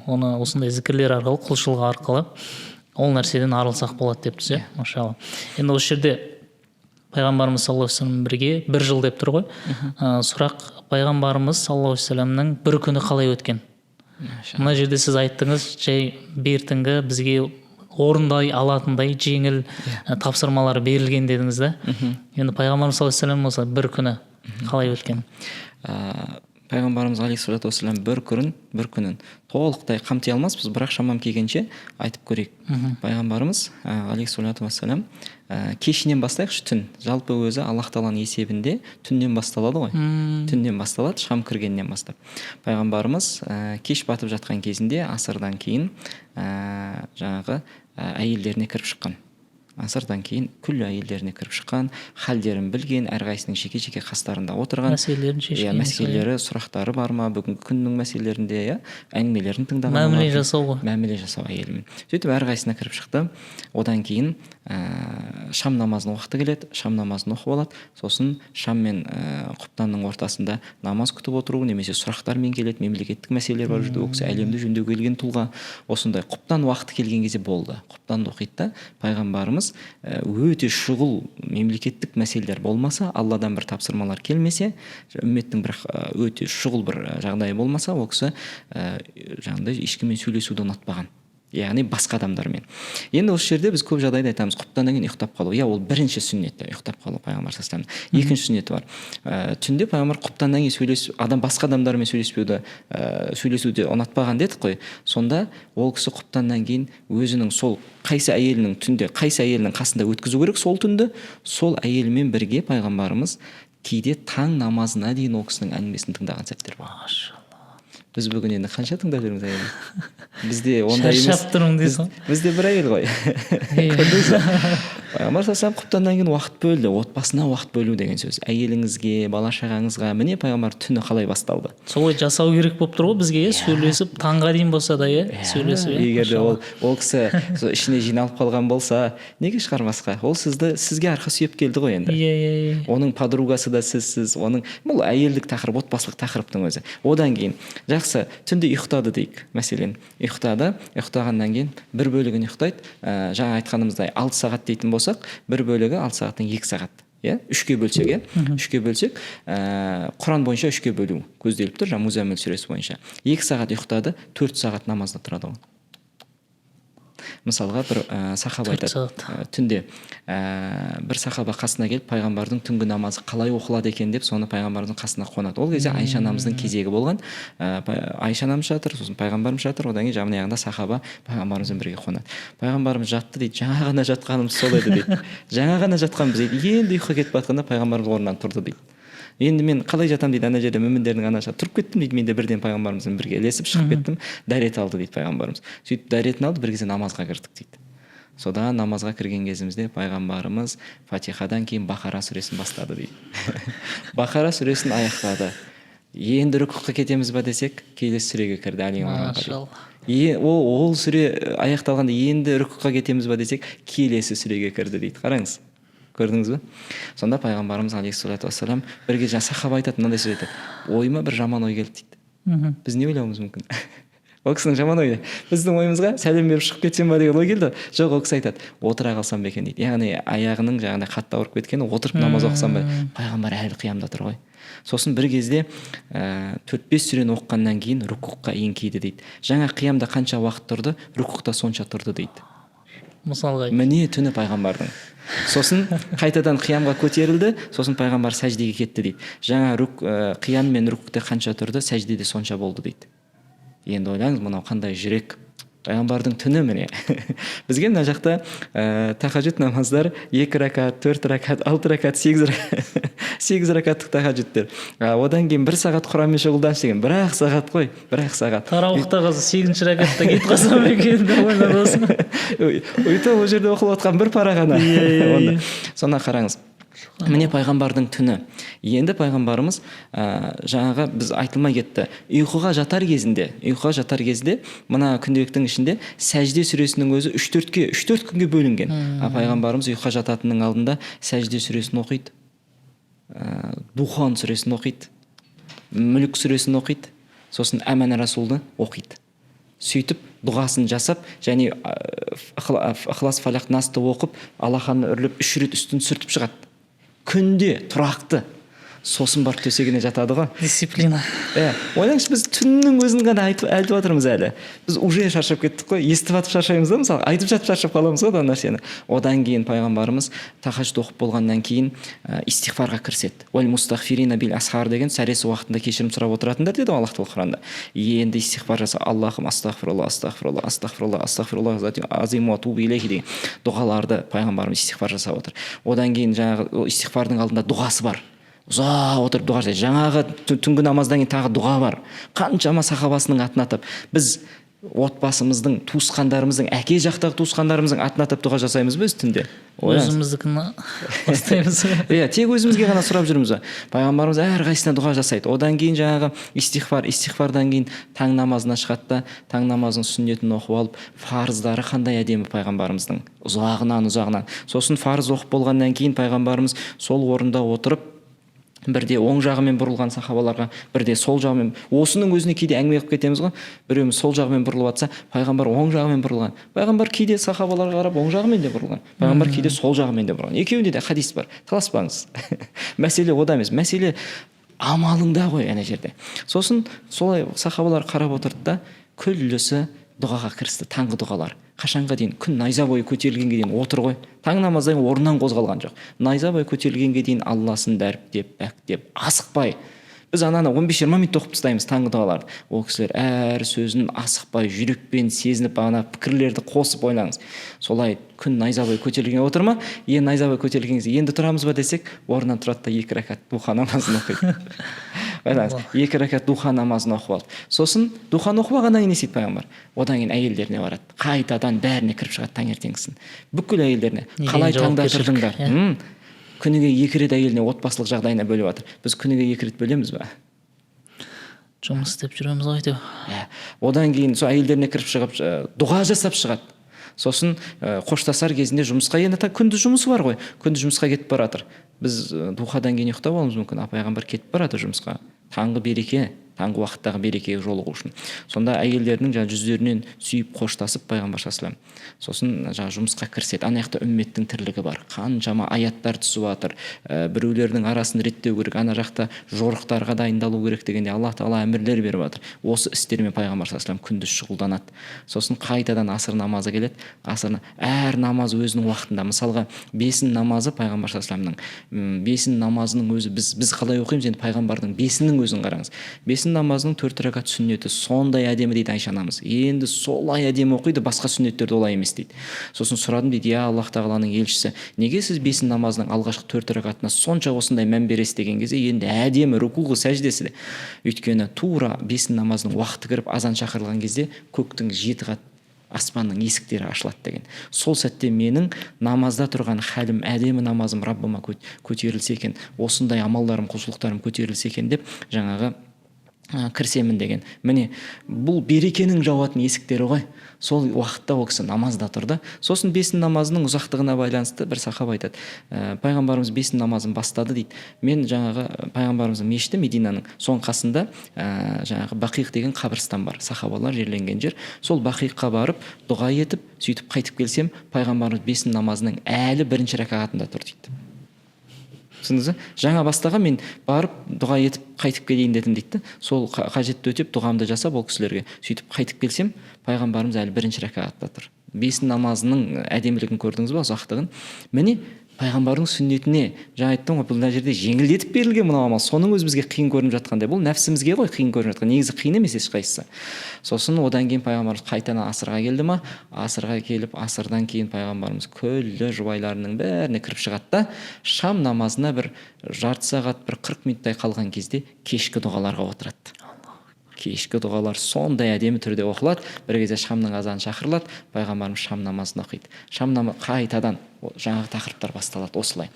оны осындай зікірлер арқылы, құлшылық арқылы ол нәрседен арылсақ болады деп тұрсыз, машалла. Енді осы жерде пайғамбарымыз саллаллаху алейхи вассалам бірге 1 жыл деп тұр ғой. Сұрақ, пайғамбарымыз саллаллаху алейхи вассаламның бір күні қалай өткен? Мына жерде сіз айттыңыз, жай бертінгі бізге орындай алатындай жеңіл тапсырмалар берілген дедіңіз да. Енді пайғамбарымыз саллаллаху алейхи вассалам болса бір күні қалай өткен? Пайғамбарымыз алейхиссалату вассалам бір күнін толықтай қамти алмаспыз, бірақ шамам келгенше айтып көрейік. Пайғамбарымыз алейхиссалату вассалам кешінен бастайықшы, түн. Жалпы өзі Аллах тағаланың есебінде түннен басталады ғой. Түннен басталады, шам кіргеннен бастап. Пайғамбарымыз кеш батып жатқан кезінде асырдан кейін жаңағы әйелдеріне кіріп шыққан. Асырдан кейін күллі әйелдеріне кіріп шыққан, халдерін білген, әрқайсының жеке-жеке қастарында отырған, мәселелерін шешкен, мәселелері, сұрақтары бар ма, бүгінгі күннің мәселелерінде, әңгімелерін тыңдаған, мәміле жасау ғой. Мәміле жасау әйелімен. Сөйтіп әрқайсына кіріп шықты. Одан кейін шам намазының уақыты келеді, шам намазын оқып алады. Сосын шам мен құптанның ортасында намаз күтіп отыру, немесе сұрақтармен келеді, мемлекеттік мәселелер бар жүрді, ол кісі әлемді жөндеуге келген тұлға. Осындай құптан уақыты келген кезде болды. Құптанды оқиды да, пайғамбарымыз өте шұғыл мемлекеттік мәселелер болмаса, Алладан бір тапсырмалар келмесе, үмметтің бір өте шұғыл бір жағдайы болмаса, ол кісі жаңағыдай ешкіммен сөйлесуді ұнатпаған. Яғни басқа адамдармен. Енді осы жерде біз көп жағдайда айтамыз, құптаннан кейін ұйықтап қалу. Ол бірінші сүннеті, ұйықтап қалу пайғамбар саллаллаху алейхи вассалам. Екінші сүннеті бар. Түнде пайғамбар құптаннан кейін басқа адамдармен сөйлесуді ұнатпаған дедік қой. Сонда ол кісі құптаннан кейін өзінің сол қайсы әйелінің қасында өткізу керек сол түнді, сол әйелімен бірге пайғамбарымыз кейде таң намазына дейін ол кісінің әңгімесін тыңдаған сәттер бар. біз бүгін енді қанша тыңдап жүрміз әйелді? Бізде ондай емес. Шаршап тұрмын дейсің. Бізде бір әйел ғой. Пайғамбар саллаллаху құптаннан кейін уақыт бөлді. Отбасына уақыт бөлу деген сөз. Әйеліңізге, бала шағаңызға. Міне пайғамбар түні қалай басталды. Солай жасау керек болып тұр ғой бізге, сөйлесіп таңға дейін болса да сөйлесіп. Егер де ол кісі ішіне жиналып қалған болса, неге шығармасқа? Ол сізге арқа сүйеп келді ғой енді. Оның подругасы да сізсіз. Бұл әйелдік тақырып, отбасылық тақырыптың өзі. Одан кейін жақсы, түнде ұйықтады дейік. Мәселен, ұйықтағаннан кейін бір бөлігін ұйықтайды. Жаңа айтқанымыздай 6 сағат дейтін болсақ, бір бөлігі 6 сағаттан 2 сағат. Үшке бөлсек, Құран бойынша үшке бөлу көзделіп тұр, Музаммил сүресі бойынша. 2 сағат ұйықтады, 4 сағат намазда тұрады ғой. Мысалға бір сахаба айтады, түнде бір сахаба қасына келіп, пайғамбардың түнгі намазы қалай оқылады екен деп, соны пайғамбардың қасына қонады. Ол кезде Айша анамыздың кезегі болған. Айша анамыз жатыр, сосын пайғамбарымыз жатыр, одан кейін жағын аяғында сахаба пайғамбарымызбен бірге қонады. Пайғамбарымыз жатты дейді, жаңа ғана жатқанымыз сол еді дейді. Жаңа ғана жатқанымыз дейді, енді ұйқы кетіп жатқанда пайғамбарымыз орнынан тұрды дейді. Енді мен қалай жатамын дейді, ана жерде мүміндердің ана жақта тұрып кеттім дейді, мен де бірден пайғамбарымызбен бірге ілесіп шығып кеттім, дәрет алды дейді пайғамбарымыз. Сөйтіп дәретін алды, бір кезде намазға кірдік дейді. Содан намазға кірген кезімізде пайғамбарымыз Фатихадан кейін Бақара сүресін бастады дейді. Бақара сүресін аяқтады. Енді рүкуға кетеміз ба десек, келесі сүреге кірді Али Имранға. Ол сүре аяқталғанда енді рүкуға кетеміз ба десек, келесі сүреге кірді дейді. Қараңыз. Көрдіңіз бе? Сонда пайғамбарымыз алейхиссалату вассалам бір кезде сахаба айтады, мынандай сөз айтады. Ойыма бір жаман ой келді дейді. Біз не ойлауымыз мүмкін? Ол кісінің жаман ойы. Біздің ойымызға сәлем беріп шығып кетсем ба деген ой келді. Жоқ, ол кісі айтады, отыра қалсам ба екен дейді. Яғни аяғының жаңағыдай қатты ауырып кеткені, отырып намаз оқысам ба? Пайғамбар әлі қиямда тұр ғой. Сосын бір кезде 4-5 сүрені оқығаннан кейін рүкуға еңкейді дейді. Жаңа қиямда қанша уақыт тұрды, рүкуға сонша тұрды дейді. Мысалға. Міне түні пайғамбардың. Сосын қайтадан қиямға көтерілді, сосын пайғамбар сәждеге кетті дейді. Жаңа қиям мен рүкуде қанша тұрды, сәждеде сонша болды дейді. Енді ойлаңыз, мынау қандай жүрек. Пайғамбардың түні міне. Бізге мына жақта тахаджуд намаздар 2 ракат, 4 ракат, 6 ракат, 8 ракаттық тахаджудтер. Одан кейін 1 сағат Құранмен шұғылданшы деген. 1 сағат қой, 1 сағат. Тарауықта қазір 8 ракатта кетіп қалсам екен деп ойлап осың. Өйтіп ол жерде оқылып отқан бір пара ғана. Сонда қараңыз. Міне пайғамбардың түні. Енді пайғамбарымыз жаңағы біз айтылмай кетті. Ұйқыға жатар кезінде мына күнделіктің ішінде сәжде сүресінің өзі 3-4 күнге бөлінген. Пайғамбарымыз ұйқыға жататынның алдында сәжде сүресін оқиды, Духан сүресін оқиды, Мүлік сүресін оқиды, сосын Әмән Расулды оқиды. Сөйтіп дұғасын жасап, және Ықылас Фалақ Насты оқып, Аллаханы үрлеп 3 рет үстін сүртіп шығады. Күнде тұрақты. Сосын барып төсегіне жатады ғой. Дисциплина. Ойлаңызшы, біз түннің өзін ғана айтып отырмыз әлі. Біз уже шаршап кеттік қой. Естіп атып шаршаймыз да, мысалы, айтып жатып шаршап қаламыз ғой да нәрсені. Одан кейін пайғамбарымыз тахаджуд оқып болғаннан кейін истихфарға кіріседі. Уәл мустағфирина бил асхар деген сәресі уақытында кешірім сұрап отыратындар деді Аллах тағала Құранда. Енді истихфар жаса, Аллахым астағфирулла, астағфирулла, астағфирулла, астағфирулла азим ва тубу илейхи деген дұғаларды пайғамбарымыз истихфар жасап отыр. Одан кейін жаңағы истихфардың алдында дұғасы бар. Ұзақ отырып дұға жасайды. Жаңағы түнгі намаздан кейін тағы дұға бар. Қаншама сахабасының атын атап, біз отбасымыздың, туысқандарымыздың, әке жақтағы туысқандарымыздың атын атап дұға жасаймыз біз түнде. Өзіміздікін бастаймыз. Тек өзімізге ғана сұрап жүрміз. Пайғамбарымыз әрқайсысына дұға жасайды. Одан кейін жаңағы истихфардан кейін таң намазына шығады да, таң намазының сүннетін оқып алып, фарыздары қандай әдемі пайғамбарымыздың, ұзағынан. Сосын фарыз оқып болғаннан кейін пайғамбарымыз сол орында отырып, бірде оң жағымен бұрылған сахабаларға, бірде сол жағымен, осының өзіне кейде әңгіме қылып кетеміз ғой. Біреуміз сол жағымен бұрылып жатса, пайғамбар оң жағымен бұрылған. Пайғамбар кейде сахабаларға қарап оң жағымен де бұрылған. Пайғамбар кейде сол жағымен де бұрылған. Екеуінде де хадис бар. Таласпаңыз. Мәселе ода емес. Мәселе амалыңда ғой ана жерде. Сосын солай сахабалар қарап отырды да, күллісі дұғаға кірісті, таңғы дұғалар. Қашанға дейін? Күн найза бойы көтерілгенге дейін отыр ғой. Таң намаздан орнынан қозғалған жоқ. Найза бойы көтерілгенге дейін Алласын дәріптеп, бәктеп, асықпай. Біз ананы 15-20 минут оқып тастаймыз таңғы дұғаларды. Ол кісілер әр сөзін асықпай, жүрекпен сезініп, ана пікірлерді қосып ойлаңыз. Солай күн найза бойы көтерілгенге отыр ма? Найза бойы көтерілген кезде енді тұрамыз ба десек, орнынан тұрады да 2 ракат духа намазын оқиды. Байлаңыз, 2 ракат духа намазын оқып алды. Сосын духаны оқып алғаннан кейін не істейді пайғамбар? Одан кейін әйелдеріне барады. Қайтадан бәріне кіріп шығады таңертеңгісін. Бүкіл әйелдеріне қалай таңда тұрдыңдар? Күніге 2 рет әйеліне отбасылық жағдайына бөліп жатыр. Біз күніге 2 рет бөлеміз ба? Жұмыс істеп жүреміз ғой деп. Одан кейін сол әйелдеріне кіріп шығып дұға жасап шығады. Сосын қоштасар кезінде жұмысқа, енді күндіз жұмысы бар ғой, күндіз жұмысқа кетіп бара жатыр. Біз духадан кейін ұйықтап алуымыз мүмкін, пайғамбар кетіп бара жатыр жұмысқа. Таңғы береке, таңғы уақыттағы берекеге жолығу үшін. Сонда әйелдердің жүздерінен сүйіп қоштасып пайғамбар саллаллаху алейхи ва саллям сосын жұмысқа кіріседі. Ана жақта үмметтің тірлігі бар, қаншама аяттар түсіп жатыр, біреулердің арасын реттеу керек, ана жақта жорықтарға дайындалу керек дегенде Аллах тағала әмірлер беріп жатыр. Осы істермен пайғамбар саллаллаху алейхи ва саллям күндіз шұғылданады. Сосын қайтадан асыр намазы келеді. Асырына әр намаз өзінің уақытында. Мысалға бесін намазы пайғамбар саллаллаху алейхи ва саллямның бесін намазының өзі, біз қалай оқимыз, енді пайғамбардың бесінің өзін қараңыз. Бесін намазының 4 ракат сүннеті сондай әдемі дейді Айша анамыз. Енді солай әдемі оқиды, басқа сүннеттерді олай емес дейді. Сосын сұрадым дейді, я Аллах тағаланың елшісі, неге сіз бесін намазының алғашқы 4 ракатына сонша осындай мән бересіз деген кезде, енді әдемі рукуғы сәждесі де. Өйткені тура бесін намазының уақыты кіріп азан шақырылған кезде көктің 7 қат аспанның есіктері ашылады деген. Сол сәтте менің намазда тұрған хәлім, әдемі намазым Раббыма көтерілсе екен, осындай амалдарым, құлшылықтарым көтерілсе екен деп жаңағы кірсемін деген. Міне, бұл берекенің жауатын есіктері ғой. Сол уақытта ол кісі намазда тұрды. Сосын бесін намазының ұзақтығына байланысты бір сахаба айтады, пайғамбарымыз бесін намазын бастады дейді. Мен жаңағы пайғамбарымыздың мешіті Мединаның соң қасында жаңағы Бақиқ деген қабірстан бар, сахабалар жерленген жер. Сол Бақиққа барып дұға етіп, сөйтіп қайтып келсем, пайғамбарымыз бесін намазының әлі 1-ші ракатында тұр дейді. Түсіндіңіз бе? Жаңа бастаған мен барып дұға етіп қайтып келейін дедім дейді. Сол қажетті өтеп дұғамды жасап ол кісілерге сөйтіп қайтып келсем, пайғамбарымыз әлі 1-ші ракатта тұр. Бесін намазының әдемілігін көрдіңіз ба, ұзақтығын? Міне, пайғамбардың сүннетіне, жаңа айттым ғой, бұл мына жерде жеңілдетіп берілген мынау амал, соның өзі бізге қиын көрініп жатқандай. Бұл нәпсімізге ғой қиын көрініп жатқан. Негізі қиын емес ешқайсысы. Сосын одан кейін пайғамбарымыз қайтадан асырға келді ма? Асырға келіп, асырдан кейін пайғамбарымыз күллі жұбайларының бәріне кіріп шығады да, шам намазына бір жарты сағат, бір 40 минуттай қалған кезде кешкі дұғаларға отырады. Кешкі дұғалар сондай әдемі түрде оқылады. Бір кезде шамның азаны шақырылады, пайғамбарымыз шам намазын оқиды. Шам намазы қайтадан жаңағы тақырыптар басталады осылай.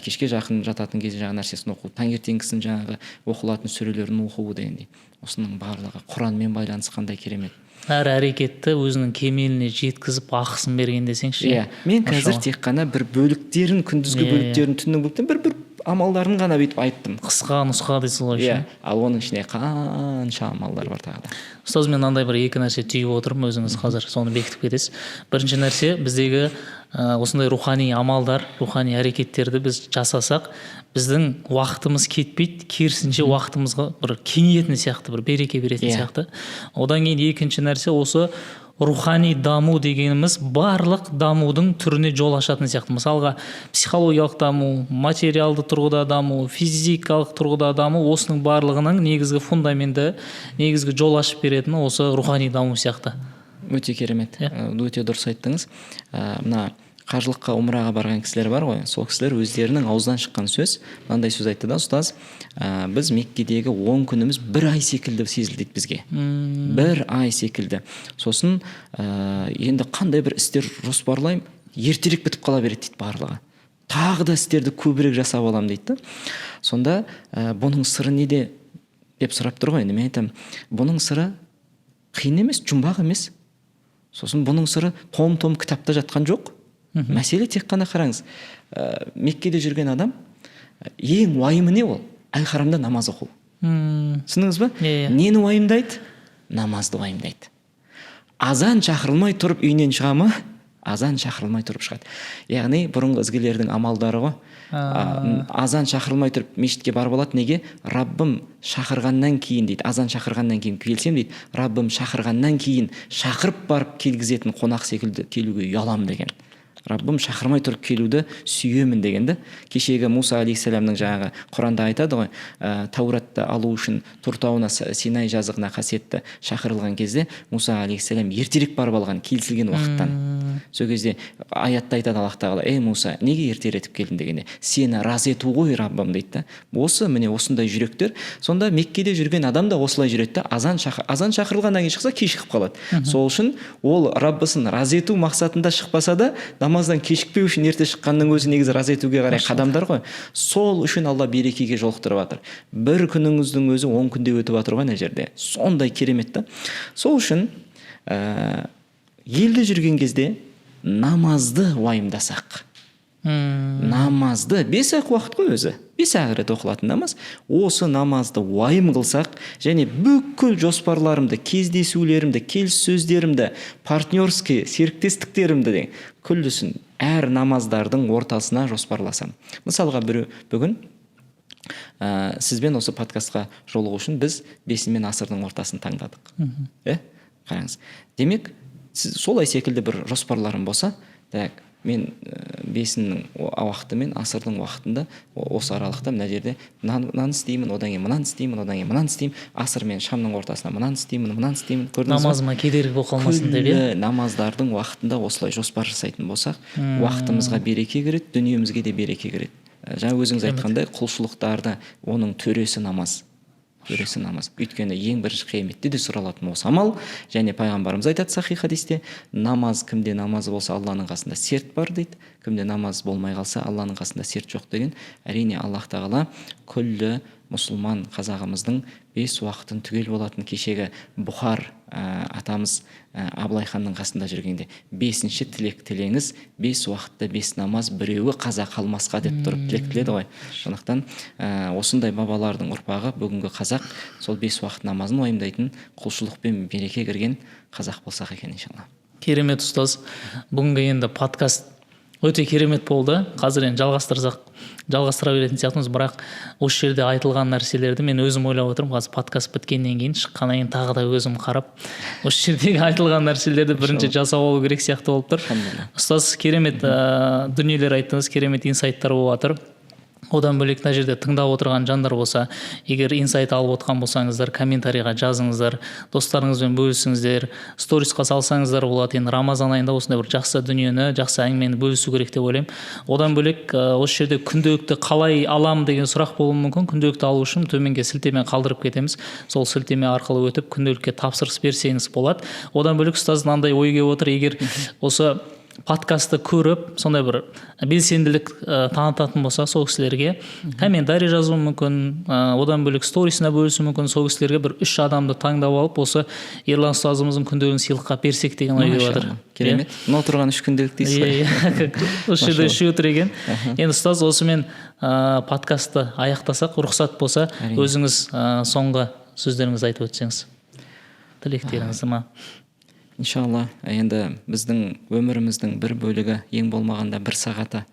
Кешке жақын жататын кезде жаңағы нәрсесін оқу, таңертеңгісін жаңағы оқылатын сүрелерін оқу дегендей. Осының барлығы Құранмен байланысы қандай керемет. Әр әрекетті өзінің кемеліне жеткізіп ақысын берген десеңші. Иә, мен қазір тек қана бір бөліктерін, күндізгі бөліктерін, түннің бөліктерін, бір амалдарын ғана бүйтіп айттым. Қысқа нұсқа дейсіз ғой. Иә, ал оның ішінде қанша амалдар бар тағы да. Ұстаз, мен мынандай бір 2 нәрсе түйіп отырмын, өзіңіз қазір соны бекітіп кетесіз. Бірінші нәрсе, біздегі осындай рухани амалдар, рухани әрекеттерді біз жасасақ, біздің уақытымыз кетпейді, керісінше уақытымызға бір кеңейетін сияқты, бір береке беретін сияқты. Одан кейін екінші нәрсе, осы рухани даму дегеніміз барлық дамудың түріне жол ашатын сияқты. Мысалға, психологиялық даму, материалды тұрғыда даму, физикалық тұрғыда даму, осының барлығының негізгі фундаменті, негізгі жол ашып беретін осы рухани даму сияқты. Өте керемет. Өте дұрыс айттыңыз. Мына қажылыққа, умраға барған кісілер бар ғой, сол кісілер өздерінің аузынан шыққан сөз, мынандай сөз айтты да, ұстаз, біз Меккедегі 10 күніміз 1 ай секілді сезілді дейді бізге. 1 ай секілді. Сосын енді қандай бір істер жоспарлаймын, ертерек бітіп қала береді дейді барлығы. Тағы да істерді көбірек жасап аламын дейді. Сонда бұның сыры неде деп сұрап тұр ғой. Енді мен айтамын, бұның сыры қиын емес, жұмбақ емес. Сосын бұның сыры том-том кітапта жатқан жоқ. Мәселе тек қана қараңыз, Меккеде жүрген адам ең уайымы не ол? Әл-Харамда намаз оқу. Түсіндіңіз ба? Нені уайымдайды? Намазды уайымдайды. Азан шақырылмай тұрып үйінен шыға ма? Азан шақырылмай тұрып шығады. Яғни бұрынғы ізгілердің амалдары ғой. Азан шақырылмай тұрып мешітке барып алады. Неге? Раббым шақырғаннан кейін дейді, азан шақырғаннан кейін келсем дейді, Раббым шақырғаннан кейін шақырып барып келгізетін қонақ секілді келуге ұялам деген. Раббым шақырмай тұрып келуді сүйемін деген да. Кешегі Муса алейхиссаламның жаңағы Құранда айтады ғой, Тауратты алу үшін Тур тауына, Синай жазығына қасиетті шақырылған кезде Муса алейхиссалам ертерек барып алған, келісілген уақыттан. Сол кезде аятта айтады Аллах тағала: ей Муса, неге ертеретіп келдің дегенде, сені разы ету ғой Раббым дейді да. Осы міне осындай жүректер. Сонда Меккеде жүрген адам да осылай жүреді да. Азан шақырылғаннан кейін шықса кешігіп қалады. Сол үшін ол Раббысын разы ету мақсатында шықпаса да, намаздан кешікпеу үшін ерте шыққанның өзі негізі разы етуге қарай қадамдар ғой. Сол үшін Алла берекеге жолықтырып жатыр. Бір күніңіздің өзі 10 күнде өтіп жатыр ғой ана жерде. Сондай керемет та. Сол үшін елде жүрген кезде намазды уайымдасақ. Намазды 5 уақыт қой өзі. 5 рет оқылатын намаз. Осы намазды уайым қылсақ, және бүкіл жоспарларымды, кездесулерімді, келіссөздерімді, партнерский серіктестіктерімді деген күллісін әр намаздардың ортасына жоспарласам. Мысалға бүгін сізбен осы подкастқа жолығу үшін біз 5 мен асырдың ортасын таңдадық. Қараңыз. Демек, солай секілді бір жоспарларым болса, мен 5-нің уақыты мен асырдың уақытында осы аралықта мына жерде мынаны істеймін, одан кейін мынаны істеймін, одан кейін мынаны істеймін, асыр мен шамның ортасына мынаны істеймін, көрдіңіз бе? Намазыма кедергі болып қалмасын деп. Намаздардың уақытында осылай жоспар жасайтын болсақ, уақытымызға береке кіреді, дүниемізге де береке кіреді. Жаңа өзіңіз айтқандай, құлшылықтарды оның төресі намаз. Өйткені ең бірінші қияметте де сұралатын осы амал. Және пайғамбарымыз айтады сахих хадисте: намаз, кімде намазы болса Алланың қасында серт бар дейді, кімде намаз болмай қалса Алланың қасында серт жоқ деген. Әрине Аллах тағала күллі мұсылман қазағымыздың 5 уақытын түгел болатын. Кешегі Бұхар атамыз Абылай ханның қасында жүргенде 5-ші тілек тілеңіз 5 уақытта 5 намаз, біреуі қаза қалмасқа деп тұрып тілек тіледі ғой. Сондықтан осындай бабалардың ұрпағы бүгінгі қазақ сол 5 уақыт намазын уайымдайтын, құлшылықпен береке кірген қазақ болсақ екен иншалла. Керемет ұстаз. Бүгінгі енді подкаст өте керемет болды. Қазір енді жалғастыра беретін сияқтымыз, бірақ осы жерде айтылған нәрселерді мен өзім ойлап отырмын. Қазір подкаст біткеннен кейін, шыққаннан кейін тағы да өзім қарап, осы жердегі айтылған нәрселерді бірінші жасап алу керек сияқты болып тұр. Ұстаз, керемет дүниелер айттыңыз, керемет инсайттар болып жатыр. Одан бөлек мына жерде тыңдап отырған жандар болса, егер инсайт алып отқан болсаңыздар, комментарийға жазыңыздар, достарыңызбен бөлісіңіздер, сторисқа салсаңыздар болады. Енді Рамазан айында осындай бір жақсы дүниені, жақсы әңгімені бөлісу керек деп ойлаймын. Одан бөлек осы жерде күнделікті қалай алам деген сұрақ болуы мүмкін. Күнделікті алу үшін төменге сілтеме қалдырып кетеміз. Сол сілтеме арқылы өтіп күнделікке тапсырыс берсеңіз болады. Одан бөлек ұстаз мынандай ой келіп отыр: егер осы подкастты көріп, сондай бір белсенділік танытатын болса, сол кісілерге комментарий жазуы мүмкін, одан бөлек сторисіне бөлісуі мүмкін. Сол кісілерге бір 3 адамды таңдап алып, осы Ерлан ұстазымыздың күнделігін сыйлыққа берсек деген ой келіп жатыр. Керемет. Мына тұрған 3 күнделік дейсіз ғой. Осы жерде 3 отыр екен. Енді ұстаз, осымен подкастты аяқтасақ, рұқсат болса, өзіңіз соңғы сөздеріңізді айтып өтсеңіз, тілектеріңізді ма? Иншалла, енді біздің өміріміздің бір бөлігі, ең болмағанда 1 сағаты,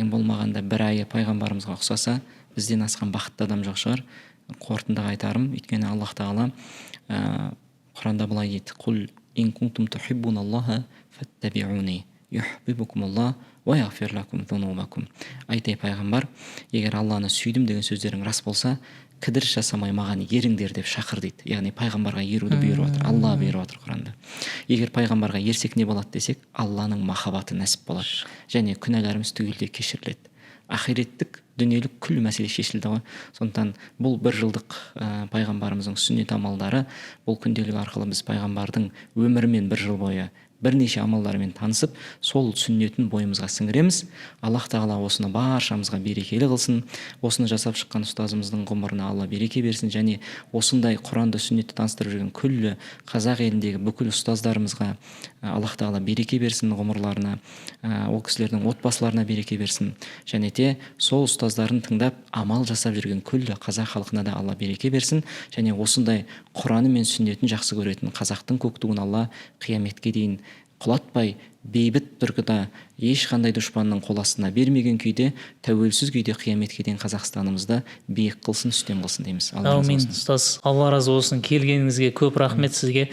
ең болмағанда 1 айы пайғамбарымызға ұқсаса, бізден асқан бақытты адам жоқ шығар. Қорытындыға айтарым, өйткені Аллах тағала Құранда былай дейді: «Құл ин кунтум тухиббуналлаха фаттабиуни юхбибукумуллах ва яғфир лакум зунубакум». Айтай пайғамбар, егер Алланы сүйдім деген сөздерің рас болса, кідіріс жасамай маған еріңдер деп шақыр дейді. Яғни пайғамбарға еруді бұйырып жатыр. Алла бұйырып жатыр Құранда. Егер пайғамбарға ерсек не болады десек, Алланың махаббаты нәсіп болады. Және күнәларымыз түгелдей кешіріледі. Ахиреттік, дүниелік күллі мәселе шешілді ғой. Сондықтан бұл 1 жылдық пайғамбарымыздың сүннет амалдары, бұл күнделік арқылы біз пайғамбардың өмірімен 1 жыл бойы бірнеше амалдарымен танысып, сол сүннетін бойымызға сіңіреміз. Аллах тағала осыны баршамызға берекелі қылсын. Осыны жасап шыққан ұстазымыздың ғұмырына Алла береке берсін, және осындай Құранды, сүннетті таныстырып жүрген күллі қазақ еліндегі бүкіл ұстаздарымызға Аллах тағала береке берсін, ғұмырларына, ол кісілердің отбасыларына береке берсін. Және де сол ұстаздарын тыңдап амал жасап жүрген күллі қазақ халқына да Алла береке берсін. Және осындай Құраны мен сүннетін жақсы көретін қазақтың көк туын Алла қияметке дейін құлатпай, бейбіт тұрғыда, ешқандай дұшпанның қол астына бермеген күйде, тәуелсіз күйде қияметке дейін Қазақстанымызды биік қылсын, үстем қылсын дейміз. Әумин. Ұстаз, Алла разы болсын. Келгеніңізге көп рахмет сізге.